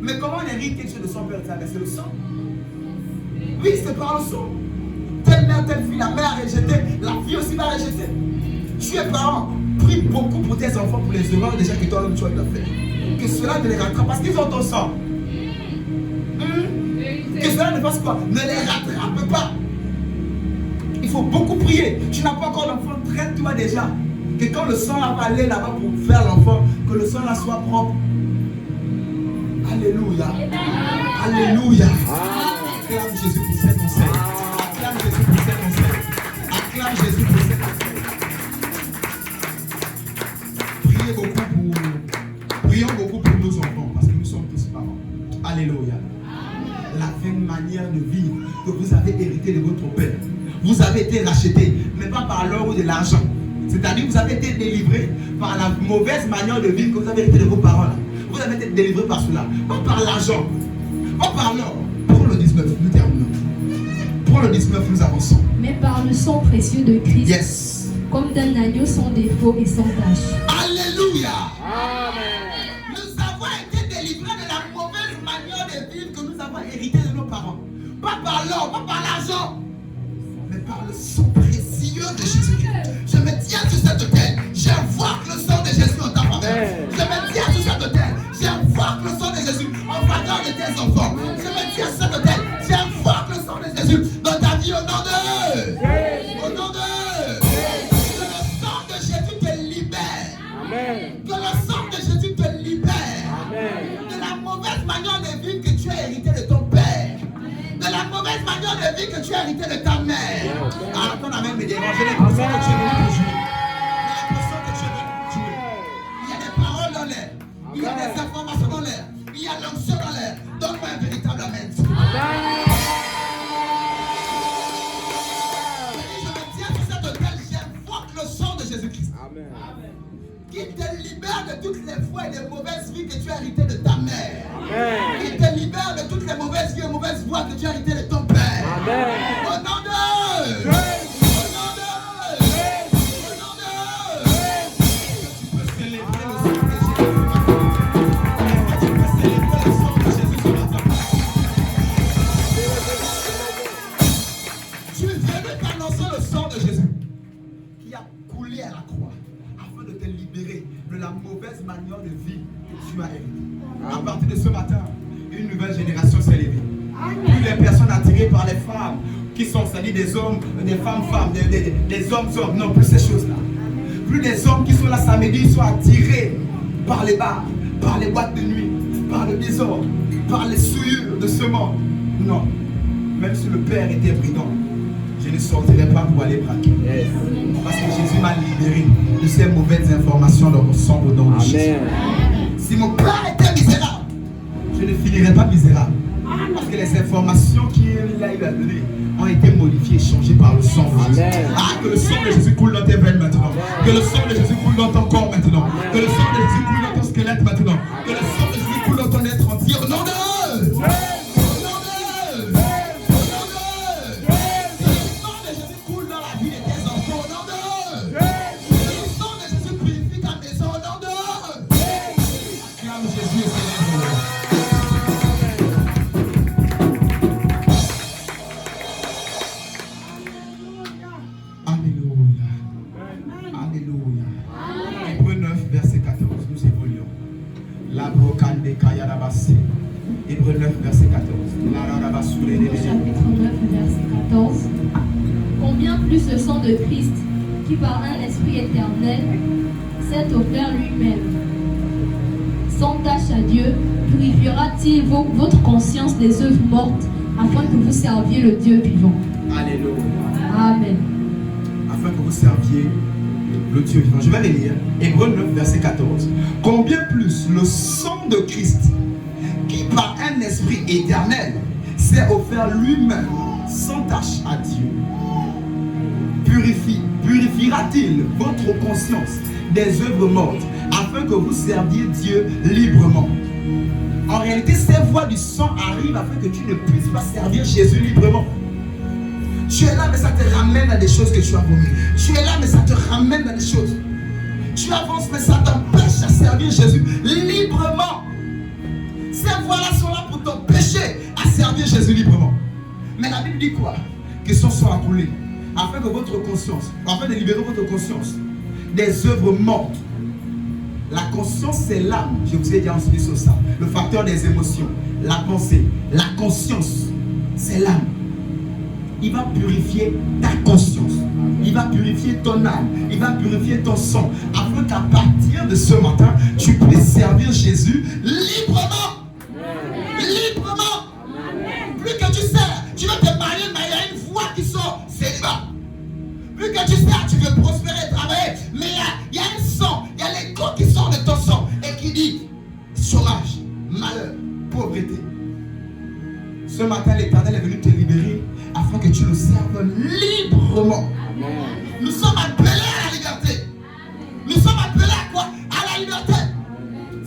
Mais comment on hérite quelque chose de son père? C'est le sang. Oui, c'est par le sang. Telle mère, telle fille, la mère a rejeté, la fille aussi va rejeter. Tu es parent, prie beaucoup pour tes enfants, pour les erreurs déjà que toi-même tu as fait. Que cela ne les rattrape parce qu'ils ont ton sang. Que cela ne fasse quoi? Ne les rattrape pas. Il faut beaucoup prier. Tu n'as pas encore d'enfant, traite-toi déjà. Que quand le sang va aller là-bas pour faire l'enfant, que le sang là soit propre. Alléluia. Alléluia. Acclame Jésus pour ses conseils. Acclame Jésus pour ses conseils. Acclame Jésus pour ses conseils. Prions beaucoup pour nos enfants parce que nous sommes tous parents. Alléluia. La vaine manière de vivre que vous avez hérité de votre père. Vous avez été racheté, mais pas par l'or ou de l'argent. C'est-à-dire que vous avez été délivré par la mauvaise manière de vivre que vous avez hérité de vos parents. Là. Vous avez été délivré par cela. Pas par l'argent. Pas par l'or. Pour le 19, nous terminons. Pour le 19, nous avançons. Mais par le sang précieux de Christ. Yes. Comme d'un agneau sans défaut et sans tache. Alléluia. Amen. Nous avons été délivrés de la mauvaise manière de vivre que nous avons hérité de nos parents. Pas par l'or, pas par l'argent, mais par le sang précieux de Jésus-Christ. Je me tiens sur cette autel. J'invoque le sang de Jésus en ta faveur. Je me tiens sur cette autel. J'invoque le sang de Jésus en faveur de tes enfants. Je me tiens sur cette autel. J'invoque le sang de Jésus dans ta vie au nom de. Au nom de. Que le sang de Jésus te libère. Amen. Que le sang de Jésus te libère. Amen. De la mauvaise manière de vivre que tu as hérité de ton père. De la mauvaise manière de vivre que tu as hérité de ta mère. Ah, ton amen me dérange. J'ai l'impression que tu es venu pour jouer. J'ai l'impression que tu es venu pour jouer. Il y a des paroles dans l'air. Il y a des informations dans l'air. Il y a l'onction dans l'air. Donne-moi un véritable amen. Je me tiens sur cette autel. J'invoque le sang de Jésus-Christ. Amen. Qui te libère de toutes les fois et des mauvaises vies que tu as héritées de ta mère. Amen. Qui te libère de toutes les mauvaises vies et mauvaises voies que tu as héritées de ton père. Amen. Au nom de... Au nom de... Au nom de... Tu peux célébrer le sang de Jésus. Tu peux célébrer le sang de Jésus ce matin. Tu es venu t'annoncer le sang de Jésus qui a coulé à la croix afin de te libérer de la mauvaise manière de vie que tu as héritée. À partir de ce matin, une nouvelle génération s'est levée. Plus les personnes attirées par les femmes qui sont, c'est-à-dire des hommes, des femmes, des hommes, non plus ces choses-là. Plus des hommes qui sont là samedi sont attirés par les bars, par les boîtes de nuit, par le désordre, par les souillures de ce monde. Non. Même si le Père était bridant, Je ne sortirai pas pour aller braquer. Yes. Parce que Jésus m'a libéré de ces mauvaises informations dans mon sang au nom de Jésus. Amen. Si mon père était misérable, je ne finirais pas misérable. Parce que les informations qu'il a eu à donner ont été modifiées et changées par le sang de Jésus. Amen. Ah, que le sang de Jésus coule dans tes veines maintenant. Que le sang de Jésus coule dans ton corps maintenant. Que le sang de Jésus coule dans ton squelette maintenant. Que le sang de Jésus coule dans ton être entier. Au nom de Hébreux 9, verset 14. Chapitre 9, verset 14. Combien plus le sang de Christ, qui par un esprit éternel s'est offert lui-même, sans tâche à Dieu, purifiera-t-il votre conscience des œuvres mortes, afin que vous serviez le Dieu vivant. Alléluia. Amen. Afin que vous serviez le Dieu vivant. Je vais relire. Hébreux 9, verset 14. Combien plus le sang de Christ, qui par un esprit éternel s'est offert lui-même sans tâche à Dieu, purifiera-t-il votre conscience des œuvres mortes, afin que vous serviez Dieu librement. En réalité, ces voies du sang arrivent afin que tu ne puisses pas servir Jésus librement. Tu es là, mais ça te ramène à des choses que tu as vomi. Tu es là, mais ça te ramène à des choses. Tu avances, mais ça t'empêche à servir Jésus librement. Ces voies-là sont là pour t'empêcher à servir Jésus librement. Mais la Bible dit quoi? Que son sang a coulé, afin que votre conscience, afin de libérer votre conscience des œuvres mortes. La conscience, c'est l'âme. Je vous ai déjà enseigné sur ça. Le facteur des émotions, la pensée, la conscience, c'est l'âme. Il va purifier ta conscience. Il va purifier ton âme. Il va purifier ton sang. Afin qu'à partir de ce matin, tu puisses servir Jésus librement. Librement. Plus que tu sers, tu veux te marier, mais il y a une voix qui sort, célibat. Plus que tu sers, tu veux prospérer, travailler, mais il y a un sang, il y a l'écho qui sort de ton sang et qui dit chômage, malheur, pauvreté. Ce matin, l'Éternel est venu te libérer afin que tu le serves librement. Nous sommes appelés à la liberté. Nous sommes appelés à quoi? À la liberté.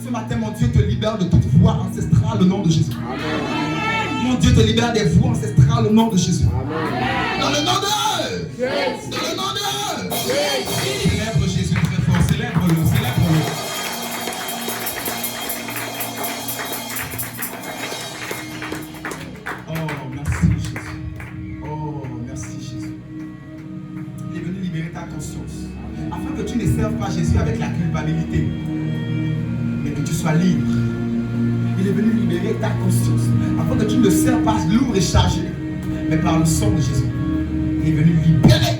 Ce matin, mon Dieu te libère de toute voie ancestrale au nom de Jésus. Mon Dieu te libère des voies ancestrales au nom de Jésus. Dans le nom de Dans le nom de Célèbre Jésus très fort. Célèbre-le, célèbre-le. Oh, merci Jésus. Oh, merci Jésus. Il est venu libérer ta conscience. Afin que tu ne serves pas Jésus avec la culpabilité, mais que tu sois libre. Il est venu libérer ta conscience. Afin que tu ne serves pas lourd et chargé, mais par le sang de Jésus. Il est venu libérer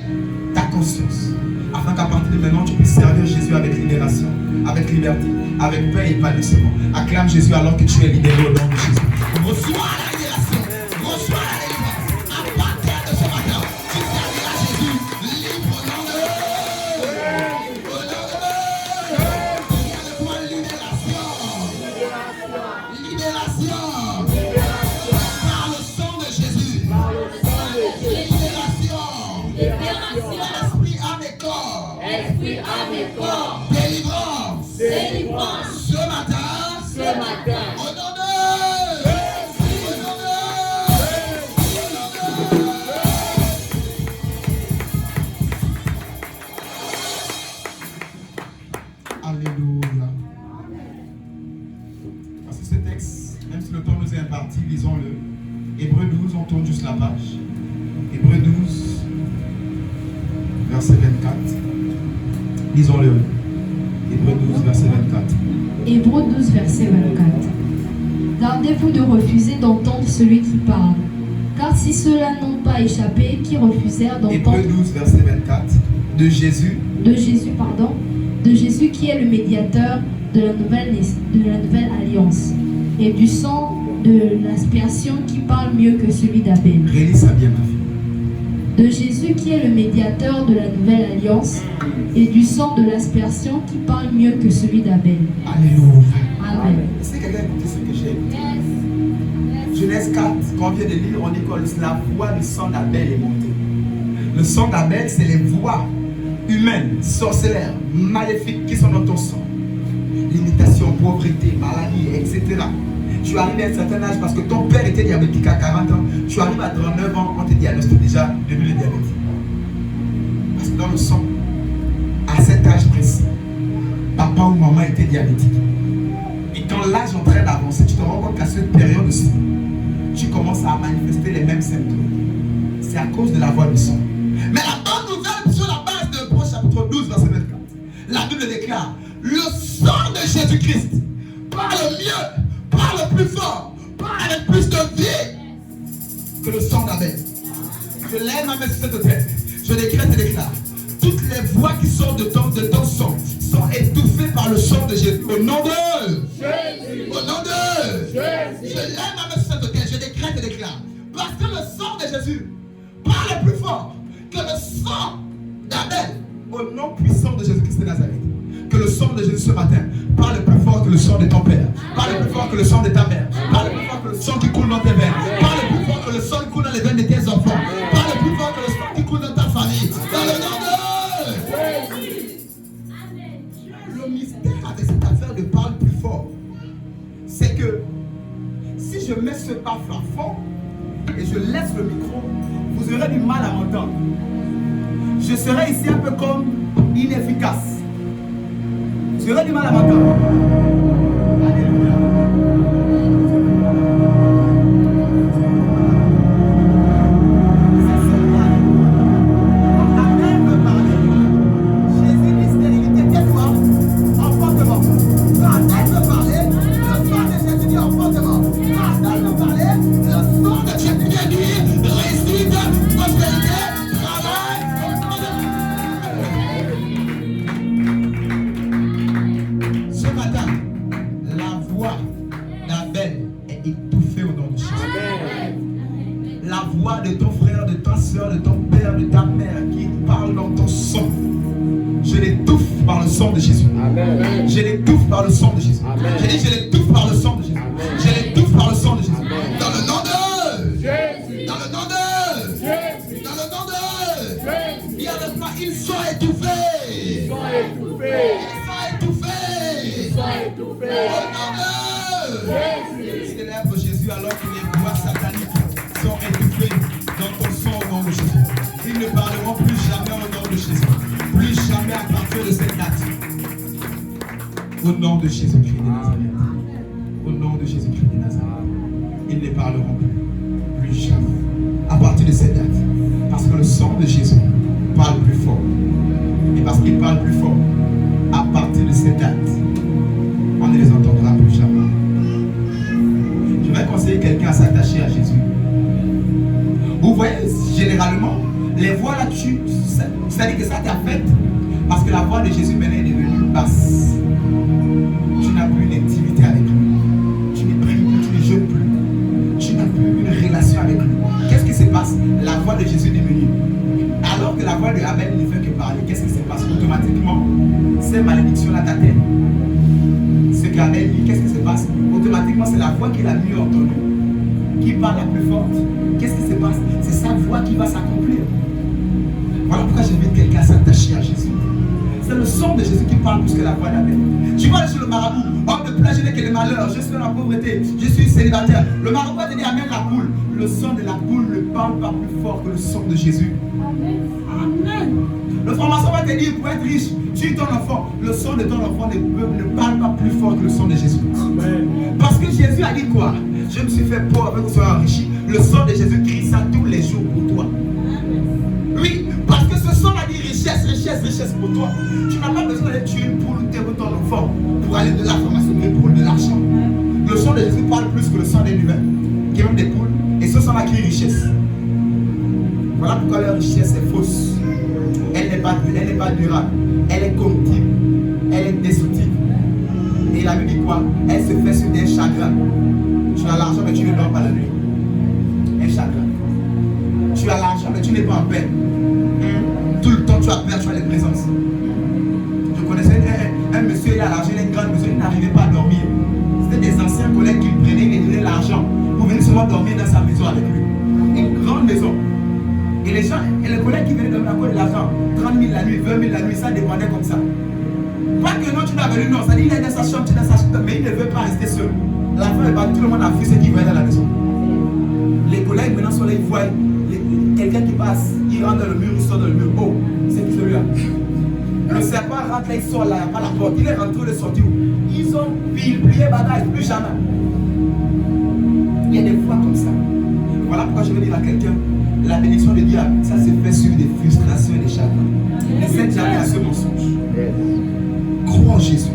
ta conscience. Afin qu'à partir de maintenant, tu puisses servir Jésus avec libération, avec liberté, avec paix et épanouissement. Acclame Jésus alors que tu es libéré au nom de Jésus. Reçois la libération. Reçois la délivrance. À partir de ce matin, tu serviras Jésus libre au nom de Dieu. Au nom de Dieu. Viens de toi libération. Libération. Par le sang de Jésus. Libération. Esprit, âme et corps. Esprit, âme et corps. Délivrance. Délivrance. Ce matin. Ce matin. Au nom de Alléluia. Parce que ce texte, même si le temps nous est imparti, lisons-le. Hébreux 12, on tourne juste la page. Hébreux 12, verset 24. Lisons-le. Hébreux 12, verset 24. Hébreux 12, verset 24. Gardez-vous de refuser d'entendre celui qui parle. Car si ceux-là n'ont pas échappé, qui refusèrent Hébreux d'entendre 12, verset 24. De Jésus qui est le médiateur de la nouvelle alliance, et du sang de l'expiation qui parle mieux que celui d'Abel. Relis ça bien, ma fille. de Jésus qui est le médiateur de la nouvelle alliance et du sang de l'aspersion qui parle mieux que celui d'Abel. Alléluia. Amen. Est-ce que quelqu'un a écouté ce que j'ai écouté? Genèse 4, quand on vient de lire, on dit que la voix du sang d'Abel est montée. Le sang d'Abel, c'est les voix humaines, sorcelères, maléfiques qui sont dans ton sang. Limitation, pauvreté, maladie, etc. Tu arrives à un certain âge parce que ton père était diabétique à 40 ans. Tu arrives à 39 ans, on te diagnostique déjà début de diabète. Parce que dans le sang, à cet âge précis, papa ou maman était diabétique. Et quand l'âge est en train d'avancer, tu te rends compte qu'à cette période aussi, tu commences à manifester les mêmes symptômes. C'est à cause de la voix du sang. Mais la bonne nouvelle sur la base de Hébreux chapitre 12, verset 24, la Bible déclare: le sang de Jésus-Christ parle mieux, parle plus fort, parle avec plus de vie que le sang d'Abel. Je lève ma main sur cette terre, je décrète et déclare: toutes les voix qui sortent de ton sang sont étouffées par le sang de Jésus. Au nom de Jésus. Au nom de Jésus. Je lève ma main sur cette terre, je décrète et déclare: parce que le sang de Jésus parle plus fort que le sang d'Abel. Au nom puissant de Jésus-Christ de Nazareth. Que le sang de Jésus ce matin parle plus fort que le sang de ton père. Parle plus fort que le sang de ta mère. Parle plus fort que le sang qui coule dans tes veines. Parle plus fort que le sang qui coule dans les veines de tes enfants. Parle plus fort que le sang qui coule dans ta famille. Dans le nom de Jésus. Le mystère avec cette affaire de parle plus fort, c'est que si je mets ce parfum fort et je laisse le micro, vous aurez du mal à m'entendre. Je serai ici un peu comme inefficace. Vous aurez du mal à m'entendre. Alléluia. C'est ce point. Quand Abel veut parler, Jésus dit stérilité. Tais-toi, enfantement. Quand Abel veut parler, le sang de Jésus dit enfantement. Quand Abel veut parler, le sang de Jésus dit réussite, prospérité, travail. Ce matin, la voix d'Abel est étouffée au nom de Jésus. La voix de ton frère, de ta soeur, de ton père, de ta mère qui parle dans ton sang, je l'étouffe par le sang de Jésus. Amen. Je l'étouffe par le sang de Jésus. Amen. J'ai dit je l'étouffe par le sang de Jésus. Amen. Je l'étouffe par le sang de Jésus. Amen. Dans le nom de Jésus. Dans le nom de Jésus. Dans le nom de Jésus. Dis avec moi, ils sont étouffés. Ils sont étouffés. Ils sont étouffés. Ils sont étouffés. Au nom de Jésus. Célèbre Jésus alors que les voix sataniques sont étouffées dans ton sang au nom de Jésus. Ils ne parleront plus jamais au nom de Jésus. Plus jamais à partir de cette date. Au nom de Jésus-Christ de Nazareth. Au nom de Jésus-Christ de Nazareth. Ils ne parleront plus. Plus jamais. À partir de cette date. Parce que le sang de Jésus parle plus fort. Et parce qu'il parle plus fort, à partir de cette date, on ne les entendra plus jamais. Je vais conseiller quelqu'un à s'attacher à Jésus. Vous voyez, généralement, les voix là, c'est-à-dire que ça t'affecte parce que la voix de Jésus maintenant est devenue basse. Tu n'as plus une intimité avec lui. Tu ne pries plus, tu ne jeûnes plus. Tu n'as plus une relation avec lui. Qu'est-ce qui se passe? La voix de Jésus diminue. Alors que la voix de Abel ne fait que parler, qu'est-ce qui se passe? Automatiquement, ces malédictions-là t'atteignent. Ce qu'Abel dit, qu'est-ce qui se passe? Automatiquement, c'est la voix qu'il a mieux entendue qui parle la plus forte. Qu'est-ce qui se passe? C'est sa voix qui va s'accomplir. Voilà pourquoi j'invite quelqu'un à s'attacher à Jésus. C'est le sang de Jésus qui parle plus que la voix d'Abel. Tu vois sur le marabout, homme de plein, je n'ai que les malheurs, je suis dans la pauvreté, je suis célibataire. Le marabout va te dire amène la poule. Le sang de la poule ne parle pas plus fort que le sang de Jésus. Amen. Le pharmacien va te dire pour être riche, tue ton enfant. Le sang de ton enfant ne parle pas plus fort que le sang de Jésus. Amen. Parce que Jésus a dit quoi? Je me suis fait pauvre avec que vous soyez enrichi. Le sang de Jésus crie ça tous les jours pour toi. Oui, parce que ce sang a dit richesse, richesse, richesse pour toi. Tu n'as pas besoin d'aller tuer une poule ou tuer ton enfant pour aller de la pharmacie pour de l'argent. Le sang de Jésus parle plus que le sang des humains, qui est même des poules. Et ce sang a crie richesse. Voilà pourquoi leur richesse est fausse. Elle n'est pas durable. Elle est corruptible. Elle est destructive. Et la Bible dit quoi? Elle se fait sur des chagrins. Tu as l'argent mais tu ne dors pas la nuit. Un chagrin. Tu as l'argent mais tu n'es pas en paix. monsieur, il a l'argent, il a une grande maison, il n'arrivait pas à dormir. C'était des anciens collègues qui le prenaient, il donnaient l'argent pour venir seulement dormir dans sa maison avec lui. Une grande maison. Et les gens, et les collègues qui venaient donner à cause de l'argent, 30 000 la nuit, 20 000 la nuit, ça dépendait comme ça. Pas que non, tu n'as venu, non, ça dit il est dans sa chambre, tu es dans sa chambre, mais il ne veut pas rester seul. La fin est partie, tout le monde a vu ce qu'il voyait dans la maison. Les collègues maintenant sont là, ils voient quelqu'un qui passe, il rentre dans le mur, il sort dans le mur. Oh, c'est qui celui-là? Le serpent rentre là, il sort là, par la porte, il est rentré, il est sorti où? Ils ont plié bagage, plus jamais. Il y a des fois comme ça. Voilà pourquoi je veux dire à quelqu'un, la bénédiction de Dieu, ça se fait sur des frustrations et des chagrins. Ne cède jamais à ce mensonge. Crois en Jésus.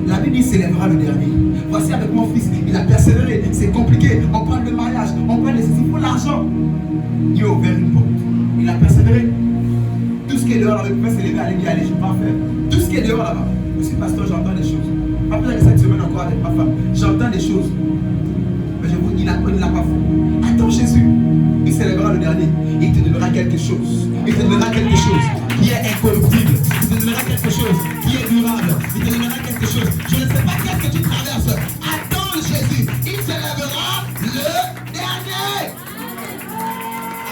La Bible dit s'élèvera le dernier. Voici avec mon fils, il a persévéré, c'est compliqué. On parle de mariage, on parle de ceci, il faut l'argent. Dieu a ouvert une porte. Il a persévéré. Tout ce qui est dehors, là, il pouvait s'élever, aller dire, allez, je ne vais pas faire. Tout ce qui est dehors là-bas. Monsieur pasteur, j'entends des choses. Après cette semaine encore avec ma femme, j'entends des choses. Mais je vous dis, il ne l'a pas fait. Attends Jésus. Il s'élèvera le dernier. Il te donnera quelque chose. Il te donnera quelque chose qui est incorruptible. Il te donnera quelque chose qui est durable. Il te donnera quelque chose. Je ne sais pas qu'est-ce que tu traverses. Attends Jésus. Il s'élèvera le dernier.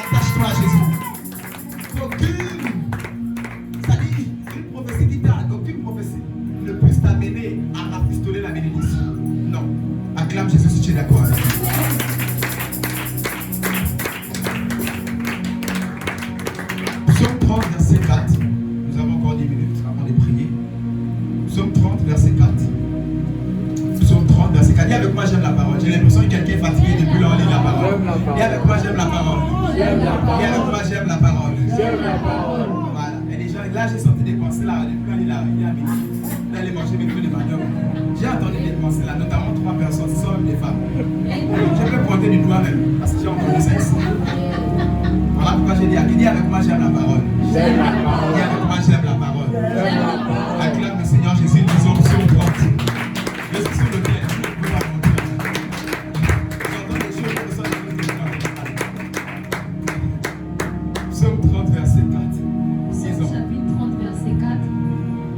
Attache-toi à Jésus. Une prophétie qui t'a, aucune prophétie ne puisse t'amener à rafistoler la bénédiction. Non. Acclame Jésus si tu es d'accord avec moi. Psaume 30, verset 4. Nous avons encore 10 minutes avant de prier. Psaume 30, verset 4. Psaume 30, verset 4. Dis avec moi, j'aime la parole. J'ai l'impression que quelqu'un est fatigué depuis là, on lit la parole. Dis avec moi, j'aime la parole. Dis avec moi, j'aime la parole. Voilà. Et les gens, là, j'ai senti des pensées là. Depuis là, il a mis. D'aller manger mes fruits de manioc. J'ai entendu des pensées là, notamment 3 personnes, ce sont même des femmes. Je peux pointer du doigt même, parce que j'ai entendu ça ici. Voilà pourquoi j'ai dit, dis avec moi, j'aime la parole. Dis avec moi, j'aime la parole. Acclame le Seigneur Jésus, disons psaume 30. Je suis sur le bien, je ne peux pas monter. J'entends des choses que ça ne peut pas. Psaume 30, verset 4. Chapitre 30, verset 4.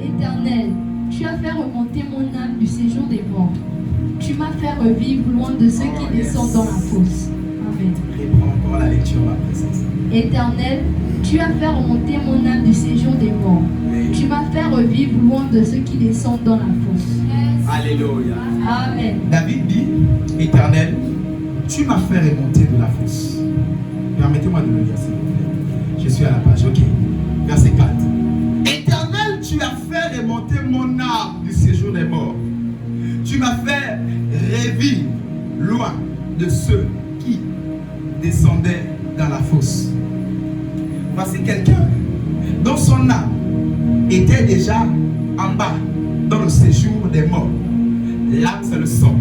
Éternel, tu as fait remonter mon âme du séjour des morts. Tu m'as fait revivre loin de ceux qui descendent dans la fosse. Amen. Reprends encore la lecture, ma présence. Éternel, tu as fait remonter mon âme du séjour des morts. Tu m'as fait revivre loin de ceux qui descendent dans la fosse. Alléluia. Amen. David dit, Éternel, tu m'as fait remonter de la fosse. Permettez-moi de le lire, s'il vous plaît. Je suis à la page, ok. Verset 4. Éternel, tu as fait remonter mon âme du séjour des morts. Tu m'as fait revivre loin de ceux qui descendaient dans la fosse. Voici quelqu'un dont son âme était déjà en bas, dans le séjour des morts. L'âme, c'est le sang.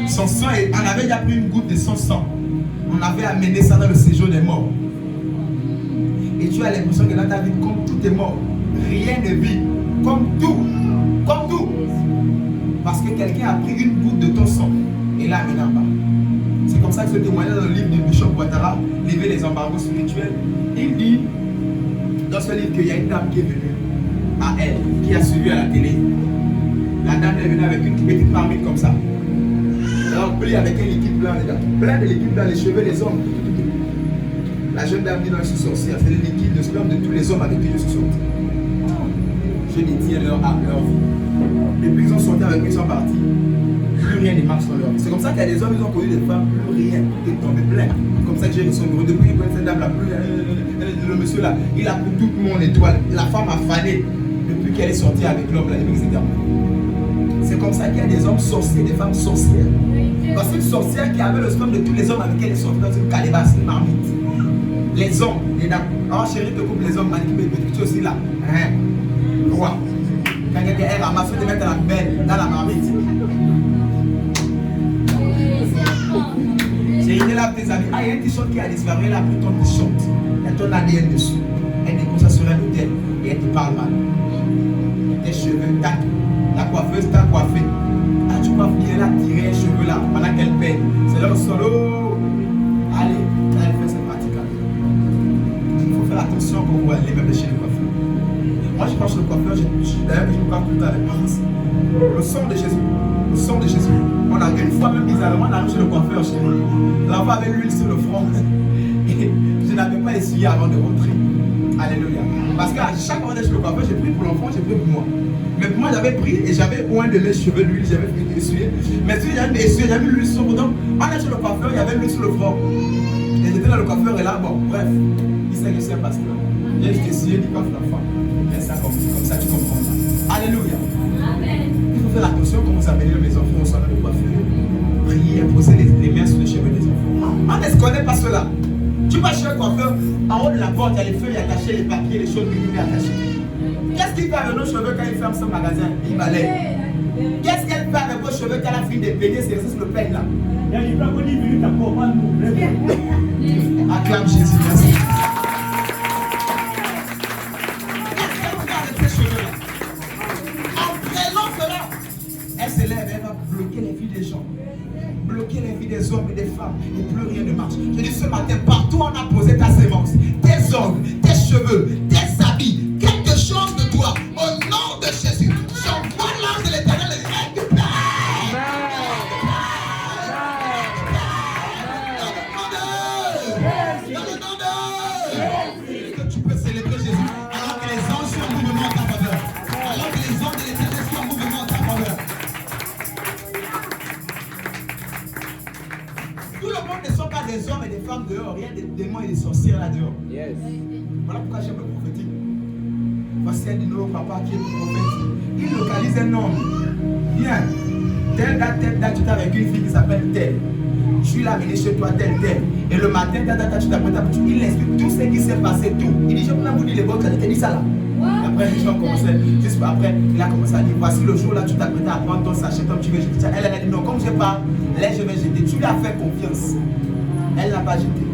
Son sang, on avait déjà pris une goutte de son sang. On avait amené ça dans le séjour des morts. Et tu as l'impression que dans ta vie, comme tout est mort, rien ne vit. Comme tout. Comme tout. Parce que quelqu'un a pris une goutte de ton sang et l'a amené en bas. C'est comme ça que ce témoignage dans le livre de Bishop Ouattara, Lever les embargos spirituels, il dit dans ce livre qu'il y a une dame qui est venue à elle, qui a suivi à la télé. La dame est venue avec une petite marmite comme ça, remplie avec un liquide blanc dedans, plein de liquide dans les cheveux des hommes. La jeune dame dit non, je suis sorcière, c'est le liquide, le sperme de tous les hommes avec qui je suis sorti. Je détiens leur âme, leur vie. Depuis qu'ils ont sorti avec lui, ils sont partis. Plus rien ne marche dans leur vie. C'est comme ça qu'il y a des hommes, ils ont connu des femmes, plus rien, tout est tombé plein. Comme ça que j'ai reçu son numéro. Depuis qu'il connaît cette dame là, le monsieur là, il a pris toute mon étoile. La femme a fané depuis qu'elle est sortie avec l'homme là, depuis qu'ils étaient amoureux. C'est comme ça qu'il y a des hommes sorciers, des femmes sorcières. Parce qu'une sorcière qui avait le sperme de tous les hommes avec qui elle est sortie dans une calebasse, une marmite. Les hommes, les dames. Oh chérie, te coupe les hommes, manipulés, tu es aussi là. Hein? Roi. Quand quelqu'un ramasse, te mettre la belle dans la marmite. J'ai été là pour tes amis. Ah, il y a un t-shirt qui a disparu, elle a pris ton t-shirt. Il y a ton ADN dessus. Elle dépose ça sur un hôtel et elle te parle mal. Tes cheveux, tac. La coiffeuse t'a coiffé. Ah, tu coiffes bien, elle a tiré un cheveu là pendant qu'elle peine. C'est leur solo. Allez, là, elle fait cette pratique là. Il faut faire attention quand vous allez même chez les coiffeurs. Moi, je passe chez le coiffeur, d'ailleurs, je me parle tout le temps avec moi. Le sang de Jésus. Le sang de Jésus. On a une fois même bizarrement, on arrive chez le coiffeur chez nous. L'enfant avait l'huile sur le front. Et je n'avais pas essuyé avant de rentrer. Alléluia. Parce qu'à chaque fois que je chez le coiffeur, j'ai pris pour l'enfant, j'ai pris pour moi. Mais pour moi, j'avais pris et j'avais oint de mes cheveux l'huile, j'avais essuyé. Mais si j'avais essuyé, j'avais l'huile sur le front. On est chez le coiffeur, il y avait l'huile sur le front. Et j'étais dans le coiffeur et là, bon, bref, il sait que je suis un pasteur. J'ai juste essuyé, il coiffe l'enfant. Et ça, comme ça, tu comprends. Alléluia. Amen. Il faut faire attention quand vous amenez mes enfants au salon de coiffure. Priez, posez les mains sur les cheveux des enfants. On ne se connaît pas cela. Tu vas chez un coiffeur, en haut de la porte, il y a les feuilles attachées, les papiers, les choses minimales attachées. Qu'est-ce qu'il fait avec nos cheveux quand il ferme son magasin? Il balaye. Qu'est-ce qu'elle fait avec vos cheveux quand elle a fini de payer? C'est sur le peigne là. Acclame Jésus, merci. Qu'est-ce qu'elle fait avec ses cheveux là? En prenant cela, elle se lève, elle va bloquer les vies des gens. Bloquer les vies des hommes et des femmes, et plus rien ne marche. Je dis ce matin, partout on a posé ta sémence, tes ongles, tes cheveux, tes habits, quelque chose de toi, au nom de Jésus, j'envoie l'ange de l'Éternel et récupère. Dans le nom de Jésus. Que tu peux célébrer Jésus alors que les anges sont en mouvement en ta faveur, alors que les anges de l'Éternel sont en mouvement en ta faveur. Tout le monde ne sont pas des hommes et des femmes dehors, rien des démons et des sorcières là dehors. Yes. Voilà pourquoi j'aime le prophétique. Voici un de nos papas qui est prophète. Il localise un homme. Viens. Telle date, tu t'es avec une fille qui s'appelle telle. Je suis là amené chez toi, telle. Et le matin, tu t'apprêtes à tout. Il explique tout ce qui s'est passé, tout. Il dit, je peux vous dire les vôtres, il te dit ça là. Après, les gens commençaient, juste après, il a commencé à dire, voici le jour là, tu t'apprêtes à prendre ton sachet comme tu veux jeter ça. Elle a dit, non, comme je pas, là je vais jeter. Tu lui as fait confiance. Elle n'a pas jeté.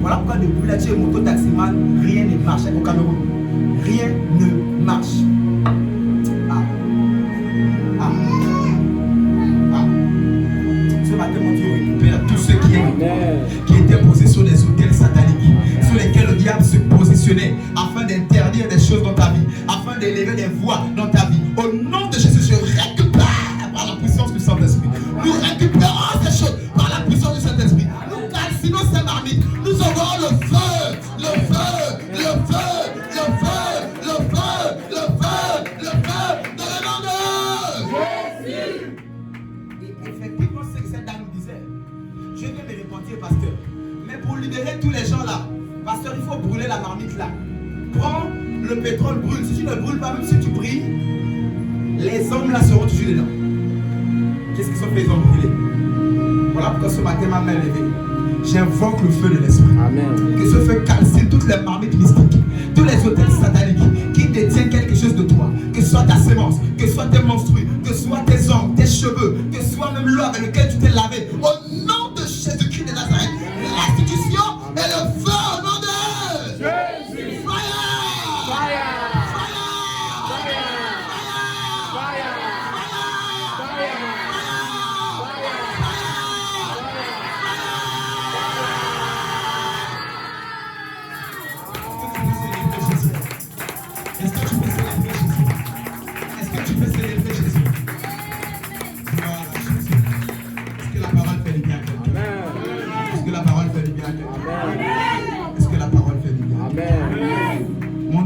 Voilà pourquoi depuis là, tu es moto-taximan, rien ne marche au Cameroun. Rien ne marche. Ce matin, mon Dieu récupère tout ce qui était posé sur les autels sataniques, sur lesquels le diable se positionnait afin d'interdire des choses dans ta vie, afin d'élever des voix dans ta vie. Au nom de Jésus, je récupère par la puissance du Saint-Esprit. Nous récupérons ces choses par la puissance du Saint-Esprit. Nous calcinons ces marmites. Nous aurons le feu, le feu, le feu, le feu, le feu, le feu, le feu, dans le nom de Jésus. Et effectivement, c'est ce que cette dame disait. Je vais me repentir, pasteur. Mais pour libérer tous les gens là, pasteur, il faut brûler la marmite là. Prends le pétrole, brûle. Si tu ne brûles pas, même si tu brilles, les hommes là seront toujours dedans. Qu'est-ce qu'ils sont fait? Ils ont brûlé. Voilà pourquoi ce matin, ma main levée. J'invoque le feu de l'esprit. Amen. Que ce feu calcine toutes les marmites mystiques, tous les hôtels sataniques qui détiennent quelque chose de toi. Que ce soit ta sémence, que ce soit tes menstrues, que ce soit tes ongles, tes cheveux, que ce soit même l'eau avec laquelle tu t'es lavé. Au nom de Jésus-Christ de Nazareth, l'institution et le feu au nom de Jésus. Fire! Fire!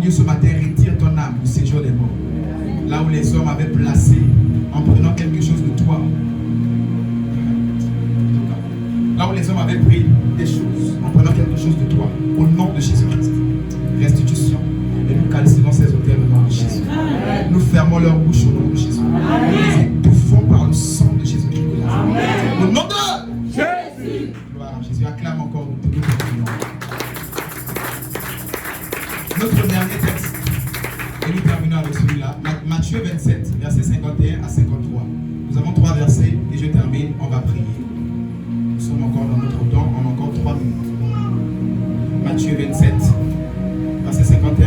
Dieu ce matin retire ton âme du séjour des morts. Là où les hommes avaient placé en prenant quelque chose de toi. Là où les hommes avaient pris des choses en prenant quelque chose de toi. Au nom de Jésus-Christ. Restitution. Et nous calcinons ces hôtels au nom de Jésus. Nous fermons leur bouche au nom de Jésus. Nous les étouffons par le sang de Jésus-Christ. Au nom de Jésus. Gloire à Jésus. Acclame encore nous. Notre dernier texte, et nous terminons avec celui-là, Matthieu 27, versets 51 à 53. Nous avons 3 versets et je termine, on va prier. Nous sommes encore dans notre temps, on a encore 3 minutes. Matthieu 27, versets 51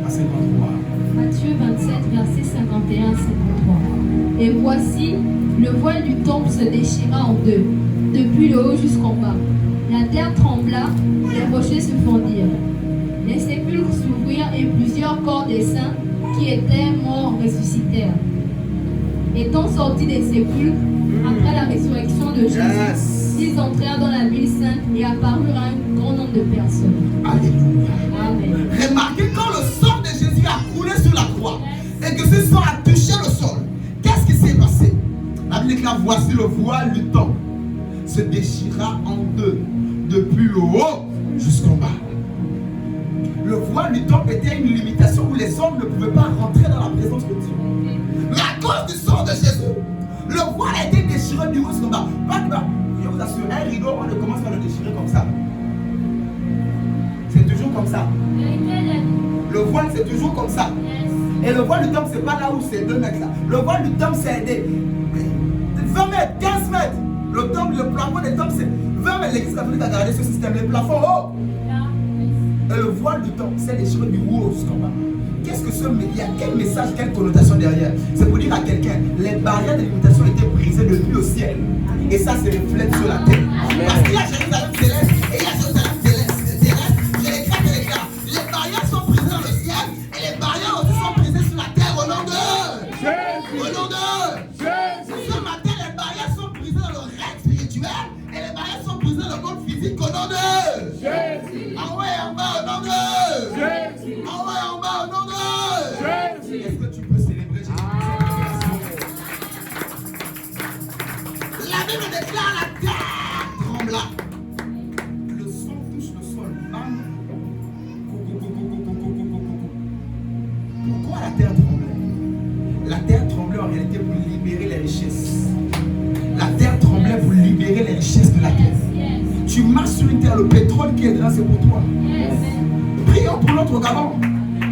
à 53. Matthieu 27, versets 51 à 53. Et voici, le voile du temple se déchira en deux, depuis le haut jusqu'en bas. La terre trembla, les rochers se fondirent. Les sépulcres s'ouvrirent et plusieurs corps des saints qui étaient morts ressuscitèrent. Étant sortis des sépulcres, après la résurrection de Jésus, ils entrèrent dans la ville sainte et apparurent à un grand nombre de personnes. Alléluia. Amen. Remarquez quand le sang de Jésus a coulé sur la croix et que ce sang a touché le sol, qu'est-ce qui s'est passé? La Bible déclare, voici le voile du temple se déchira en deux, depuis le haut jusqu'en bas. Le voile du temple était une limitation où les hommes ne pouvaient pas rentrer dans la présence de Dieu. Mais à cause du sang de Jésus, le voile a été déchiré du haut jusqu'en bas. Je vous assure, un rideau, on ne commence pas à le déchirer comme ça. C'est toujours comme ça. Le voile, c'est toujours comme ça. Et le voile du temple, c'est pas là où c'est 2 mètres là. Le voile du temple, c'est des 20 mètres, 15 mètres. Le temple, le plafond des temples, c'est 20 mètres. L'église catholique a gardé ce système. Les plafonds hauts. Et le voile du temple, c'est déchiré du haut jusqu'en bas. Qu'est-ce que il y a quel message, quelle connotation derrière? C'est pour dire à quelqu'un, les barrières de limitation étaient brisées depuis le ciel. Et ça se reflète sur la terre. Parce qu'il y a Jérusalem céleste et il y a Jérusalem terrestre. Je l'éclate. Les barrières sont brisées dans le ciel et les barrières aussi sont brisées sur la terre au nom de Jésus. Au nom de Jésus. Ce matin, les barrières sont brisées dans le règne spirituel et les barrières sont brisées dans le monde physique au nom de Jésus. En haut et en bas au nom de Jésus. En haut et en bas au nom de Jésus. Est-ce que tu peux célébrer Jésus? La Bible déclare la terre trembla. Le son touche le sol. Pourquoi la terre tremblait? La terre tremblait en réalité pour libérer les richesses. La terre tremblait pour libérer les richesses de la terre. Tu marches sur une terre, le pétrole qui est là, c'est pour toi. Prions pour notre Gabon.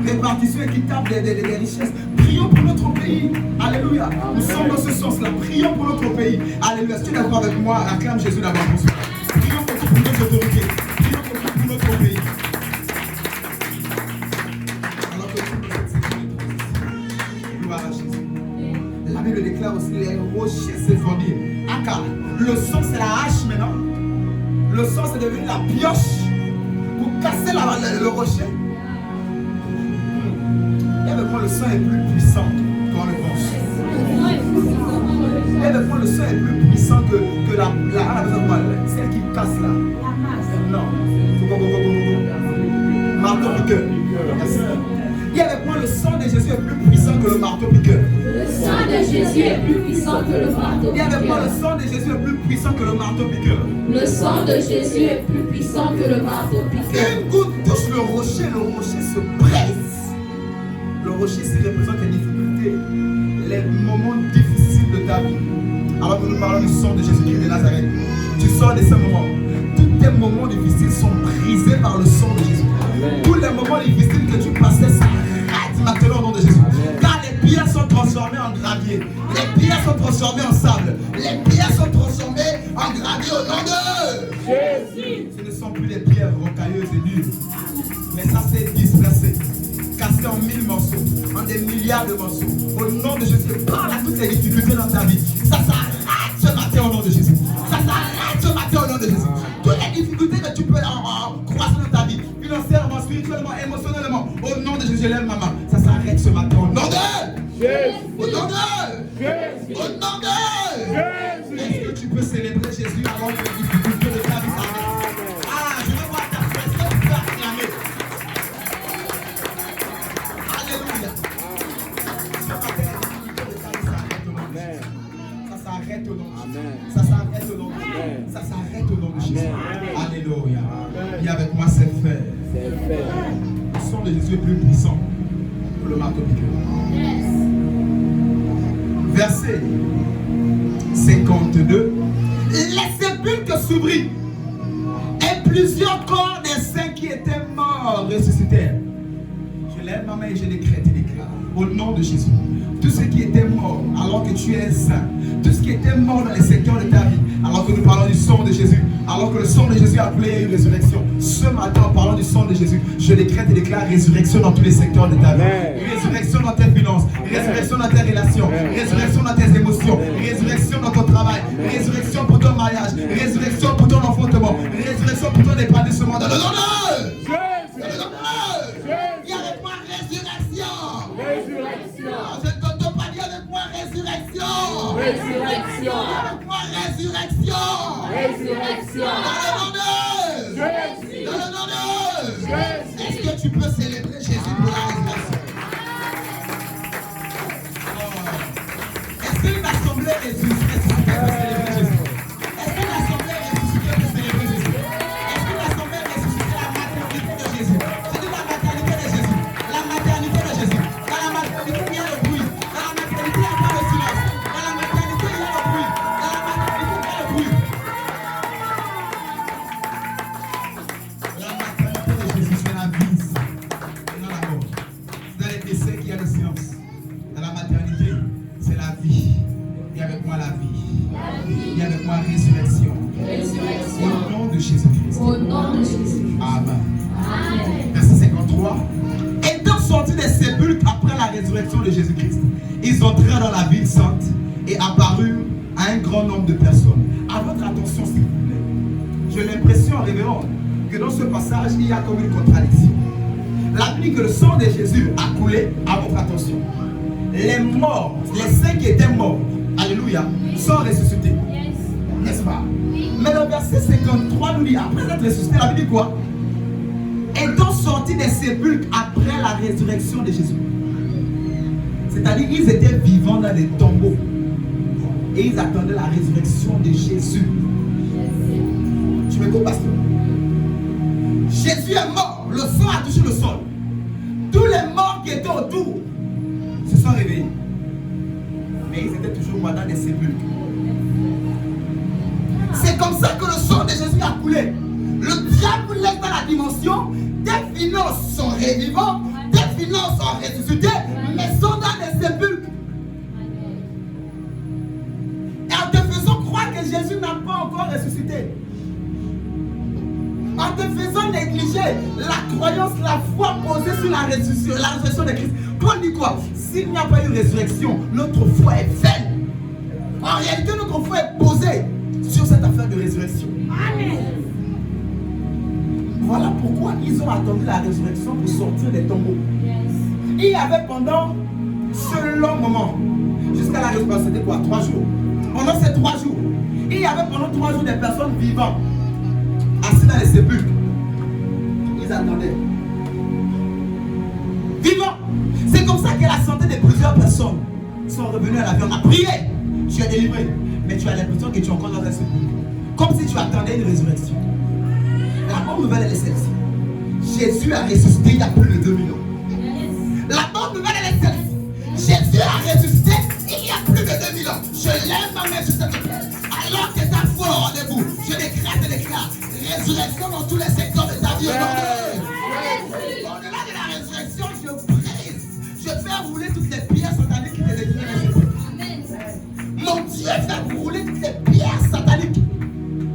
Répartition équitable des richesses. Prions pour notre pays. Alléluia. Nous sommes dans ce sens-là. Prions pour notre pays. Alléluia. Si tu es d'accord avec moi, acclame Jésus d'abord pour ça. Prions pour notre autorité. Prions pour notre pays. Alors que gloire à Jésus. La Bible déclare aussi les rochers s'effondirent. Aka, le sang c'est la hache maintenant. Le sang c'est devenu la pioche pour casser le rocher. Et le sang est plus puissant qu'on le pense. Et le sang est plus puissant que la celle qui casse là. Non. Marteau piqueur. Et avec moi, le sang de Jésus est plus puissant que le marteau piqueur. Le sang de Jésus est plus puissant que le marteau piqueur. Et avec moi, le sang de Jésus est plus puissant que le marteau piqueur. Le sang de Jésus est plus puissant que le marteau piqueur. Une goutte touche le rocher se brise. Le rocher, s'il représente les difficultés, les moments difficiles de ta vie. Alors que nous parlons du sang de Jésus-Christ de Nazareth, tu sors de ces moments. Tous tes moments difficiles sont brisés par le sang de Jésus. Amen. Tous les moments difficiles que tu passais s'arrêtent maintenant au nom de Jésus. Amen. Car les pierres sont transformées en gravier. Les pierres sont transformées en sable. Les pierres sont transformées en gravier au nom de Jésus. Ce ne sont plus des pierres rocailleuses et dures. Mais ça s'est dispersé, cassé en 1000 morceaux, en des milliards de morceaux. Au nom de Jésus, parle à toutes les difficultés dans ta vie. Ça s'arrête ce matin au nom de Jésus. Ça s'arrête ce matin au nom de Jésus. Toutes les difficultés que tu peux croiser dans ta vie, financièrement, spirituellement, émotionnellement, au nom de Jésus, je lève ma main. Ça s'arrête ce matin au nom de Jésus. Au nom de Jésus. Au nom de Jésus. Est-ce que tu peux célébrer Jésus avant que les difficultés de ta vie s'arrêtent? Ah, je veux voir ta frère, est-ce que tu peux acclamer? Alléluia. Ça s'arrête au nom de Jésus. Ça s'arrête au nom de Jésus. Ça s'arrête au nom de Jésus. Alléluia. Viens avec moi, c'est fait. Le sang de Jésus est plus puissant que le marteau piqueur. Verset 52. Les sépulcres s'ouvrirent et plusieurs corps des saints qui étaient morts ressuscitèrent. Je lève ma main et je décrète et déclare au nom de Jésus. Tout ce qui était mort alors que tu es saint, tout ce qui était mort dans les secteurs de ta vie, alors que nous parlons du sang de Jésus, alors que le sang de Jésus a appelé une résurrection, ce matin en parlant du sang de Jésus, je décrète et déclare résurrection dans tous les secteurs de ta vie. Résurrection dans tes finances, résurrection dans tes relations, résurrection dans tes émotions, résurrection dans ton travail, résurrection pour ton mariage, résurrection pour ton enfantement, résurrection pour ton épanouissement dans le nom de Jésus. Résurrection. Avec moi, résurrection. Résurrection. Dans le nom de Jésus. Dans le nom de Jésus. Est-ce que tu peux célébrer Jésus pour la résurrection? Est-ce qu'une assemblée ressuscitée peut célébrer Jésus? Est-ce qu'une assemblée ressuscitée peut célébrer Jésus? Est-ce qu'une assemblée ressuscitée la maternité de Jésus? Je dis la maternité de Jésus. La maternité de Jésus. Dans la maternité, il y a le bruit. Dans la maternité, il n'y a pas le silence. Dans la maternité, il y a le bruit. Dans la maternité, il y a le bruit. La maternité de Jésus, c'est la vie. C'est dans la mort. C'est dans les décès qu'il y a le silence. Dans la maternité, c'est la vie. Et avec moi la vie. Et avec moi résurrection. Au nom de Jésus-Christ. Au nom de Jésus. Amen. Amen. Verset 53. Étant sortis des sépulcres après la résurrection de Jésus-Christ, ils entrèrent dans la ville sainte et apparurent à un grand nombre de personnes. À votre attention, s'il vous plaît. J'ai l'impression, révérend, que dans ce passage, il y a comme une contradiction. La Bible dit que le sang de Jésus a coulé. À votre attention. Les morts, les saints qui étaient morts, alléluia, sont ressuscités. N'est-ce pas? Mais le verset 53 nous dit, après être ressuscité, la Bible dit quoi? Étant sortis des sépulcres après la résurrection de Jésus. C'est-à-dire, ils étaient vivants dans des tombeaux. Et ils attendaient la résurrection de Jésus. Tu m'écoutes, pasteur? Jésus est mort, le sang a touché le sol. Tous les morts qui étaient autour se sont réveillés. Mais ils étaient toujours dans des sépulcres. C'est comme ça que le sang de Jésus a coulé. Le diable laisse dans la dimension. Des finances sont revivants, des finances sont ressuscitées, mais sont dans des sépulcres. Et en te faisant croire que Jésus n'a pas encore ressuscité, en te faisant négliger la croyance, la foi posée sur la résurrection de Christ. Paul dit quoi? S'il n'y a pas eu résurrection, notre foi est vaine. En réalité, notre foi est posée sur cette affaire de résurrection. Amen. Voilà pourquoi ils ont attendu la résurrection pour sortir des tombeaux. Il y avait pendant ce long moment, jusqu'à la résurrection, c'était quoi? 3 jours. Pendant ces 3 jours, il y avait pendant 3 jours des personnes vivantes, assis dans les sépulcres. Ils attendaient. Vivants. C'est comme ça que la santé de plusieurs personnes sont revenues à la vie. On a prié, tu es délivré, mais tu as l'impression que tu es encore dans un sépulcre. Comme si tu attendais une résurrection. La bonne nouvelle, elle est celle-ci. Jésus a ressuscité il y a plus de 2000 ans. La bonne nouvelle, elle est celle-ci. Jésus a ressuscité il y a plus de 2000 ans. Je lève ma main sur cette terre. Alors que ta foi au rendez-vous, je déclare résurrection dans tous les secteurs de ta vie. Au-delà de la résurrection, je brise. Je fais rouler toutes les pierres sataniques qui te détruisent. Mon Dieu fait rouler toutes les pierres sataniques.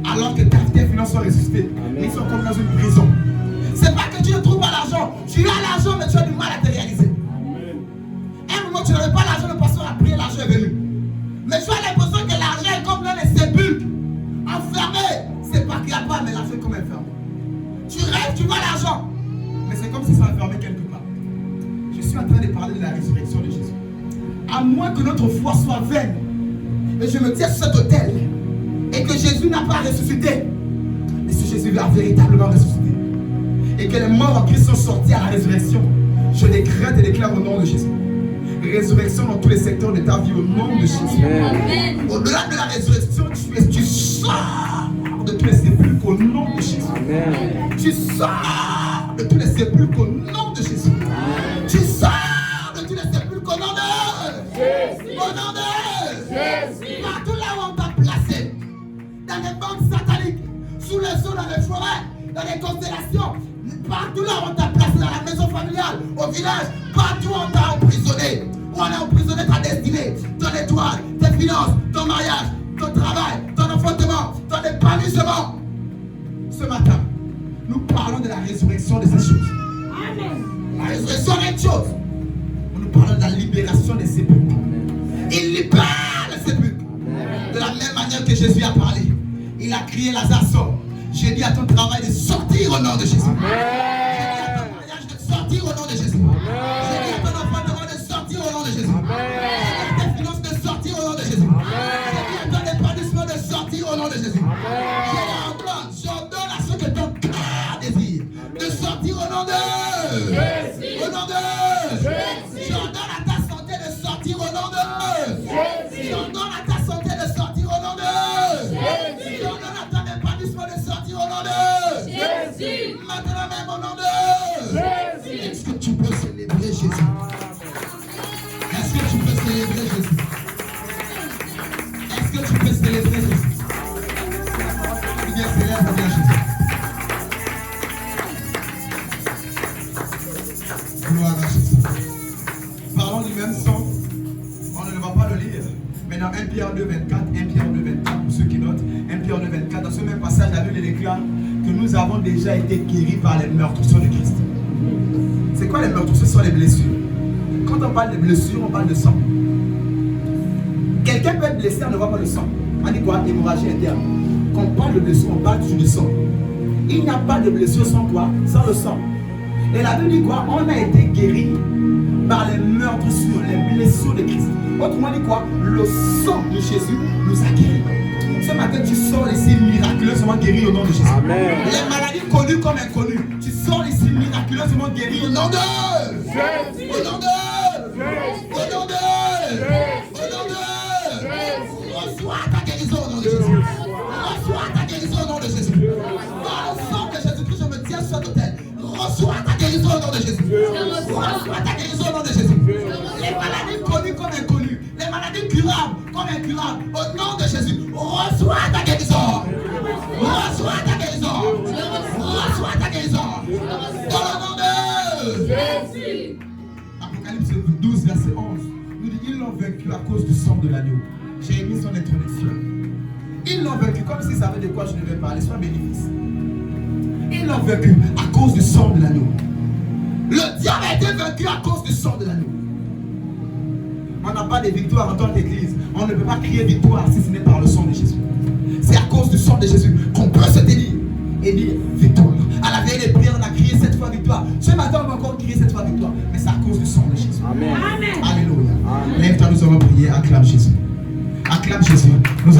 Alors que tes finances sont ressuscitées, ils sont comme dans une prison. C'est pas que tu ne trouves pas l'argent. Tu as l'argent, mais tu as du mal à te réaliser. À un moment, tu n'avais pas l'argent, le pasteur a prié, l'argent est venu. Mais tu as l'impression que l'argent est comme dans les sépulcres, enfermé. C'est pas qu'il n'y a pas, mais l'argent est comme enfermé. Tu rêves, tu vois l'argent, mais c'est comme si ça enfermait quelque part. Je suis en train de parler de la résurrection de Jésus. À moins que notre foi soit vaine, et je me tiens sur cet autel, et que Jésus n'a pas ressuscité, mais si Jésus a véritablement ressuscité, et que les morts en Christ sont sortis à la résurrection, je décrète et déclare au nom de Jésus. Résurrection dans tous les secteurs de ta vie au nom de Jésus. Au-delà de la résurrection, tu sors de tous les sépulcres au nom de Jésus. Tu sors de tous les sépulcres au nom de Jésus. Tu sors de tous les sépulcres au nom de Jésus. Au nom de Jésus. Partout là où on t'a placé, dans les banques sataniques, sous les eaux, dans les forêts, dans les constellations, partout là où on t'a placé, dans la maison familiale, au village, partout où on t'a emprisonné, où on a emprisonné ta destinée, ton étoile, tes finances, ton mariage, ton travail, ton enfantement, ton épanouissement. Ce matin, nous parlons de la résurrection de ces choses. Amen. La résurrection est une chose. Nous parlons de la libération des sépulcres. Il libère les sépulcres. De la même manière que Jésus a parlé. Il a crié Lazare sort. J'ai dit à ton travail de sortir au nom de Jésus. J'ai dit à ton mariage de sortir au nom de Jésus. J'ai dit à ton enfantement de sortir au nom de Jésus. J'ai dit à tes finances de sortir au nom de Jésus. nom de Jésus. J'ordonne à ta santé de sortir au nom de Jésus. J'ordonne à ton épanouissement de sortir au nom de Jésus. Maintenant même au nom de Jésus. Est-ce que tu peux célébrer Jésus? Est-ce que tu peux célébrer Jésus? Est-ce que tu peux célébrer Jésus? Bien, célèbre bien Jésus. Gloire à Jésus. Parlons du même sang. On ne va pas le lire. Mais dans 1 Pierre 2, 24, 1 Pierre 2, 24, pour ceux qui notent, 1 Pierre 2, 24, dans ce même passage, la Bible déclare que nous avons déjà été guéris par les meurtrissures de Christ. C'est quoi les meurtrissures? Ce sont les blessures. Quand on parle de blessures, on parle de sang. Quelqu'un peut être blessé, on ne voit pas le sang. On dit quoi? Hémorragie interne. Quand on parle de blessure, on parle toujours du sang. Il n'y a pas de blessure sans quoi? Sans le sang. Et la Bible dit quoi? On a été guéris par les meurtrissures, les blessures de Christ. Autrement dit quoi? Le sang de Jésus nous a guéris. Ce matin, tu sors ici miraculeusement guéri au nom de Jésus. Amen. Les maladies connues comme inconnues, tu sors ici miraculeusement guéri au nom de Jésus. Au nom de Jésus. Au nom de Jésus. Au nom de Jésus. Reçois ta guérison au nom de Jésus. Reçois ta guérison au nom de Jésus. Par le sang de Jésus-Christ, je me tiens sur l'autel. Reçois ta guérison au nom de Jésus. Reçois ta guérison au nom de Jésus. Les maladies connues comme inconnues, les maladies curables comme incurables, au nom de Jésus, reçois ta guérison. Reçois ta guérison. Reçois ta guérison. Dans le nom de Jésus. Apocalypse 12, verset 11, nous dit ils l'ont vaincu à cause du sang de l'agneau. J'ai mis son introduction. Ils l'ont vaincu, comme s'ils savaient de quoi je devais parler, soit bénéfice. Ils l'ont vaincu à cause du sang de l'agneau. Le diable a été vaincu à cause du sang de l'agneau. On n'a pas de victoire en tant qu'église. On ne peut pas crier victoire si ce n'est par le sang de Jésus. C'est à cause du sang de Jésus qu'on peut se tenir et dire victoire. À la veille des prières, on a crié cette fois victoire. Ce matin, on va encore crier cette fois victoire. Mais c'est à cause du sang de Jésus. Amen. Alléluia. Lève-toi, nous allons prier. Acclame Jésus. Acclame Jésus. Nous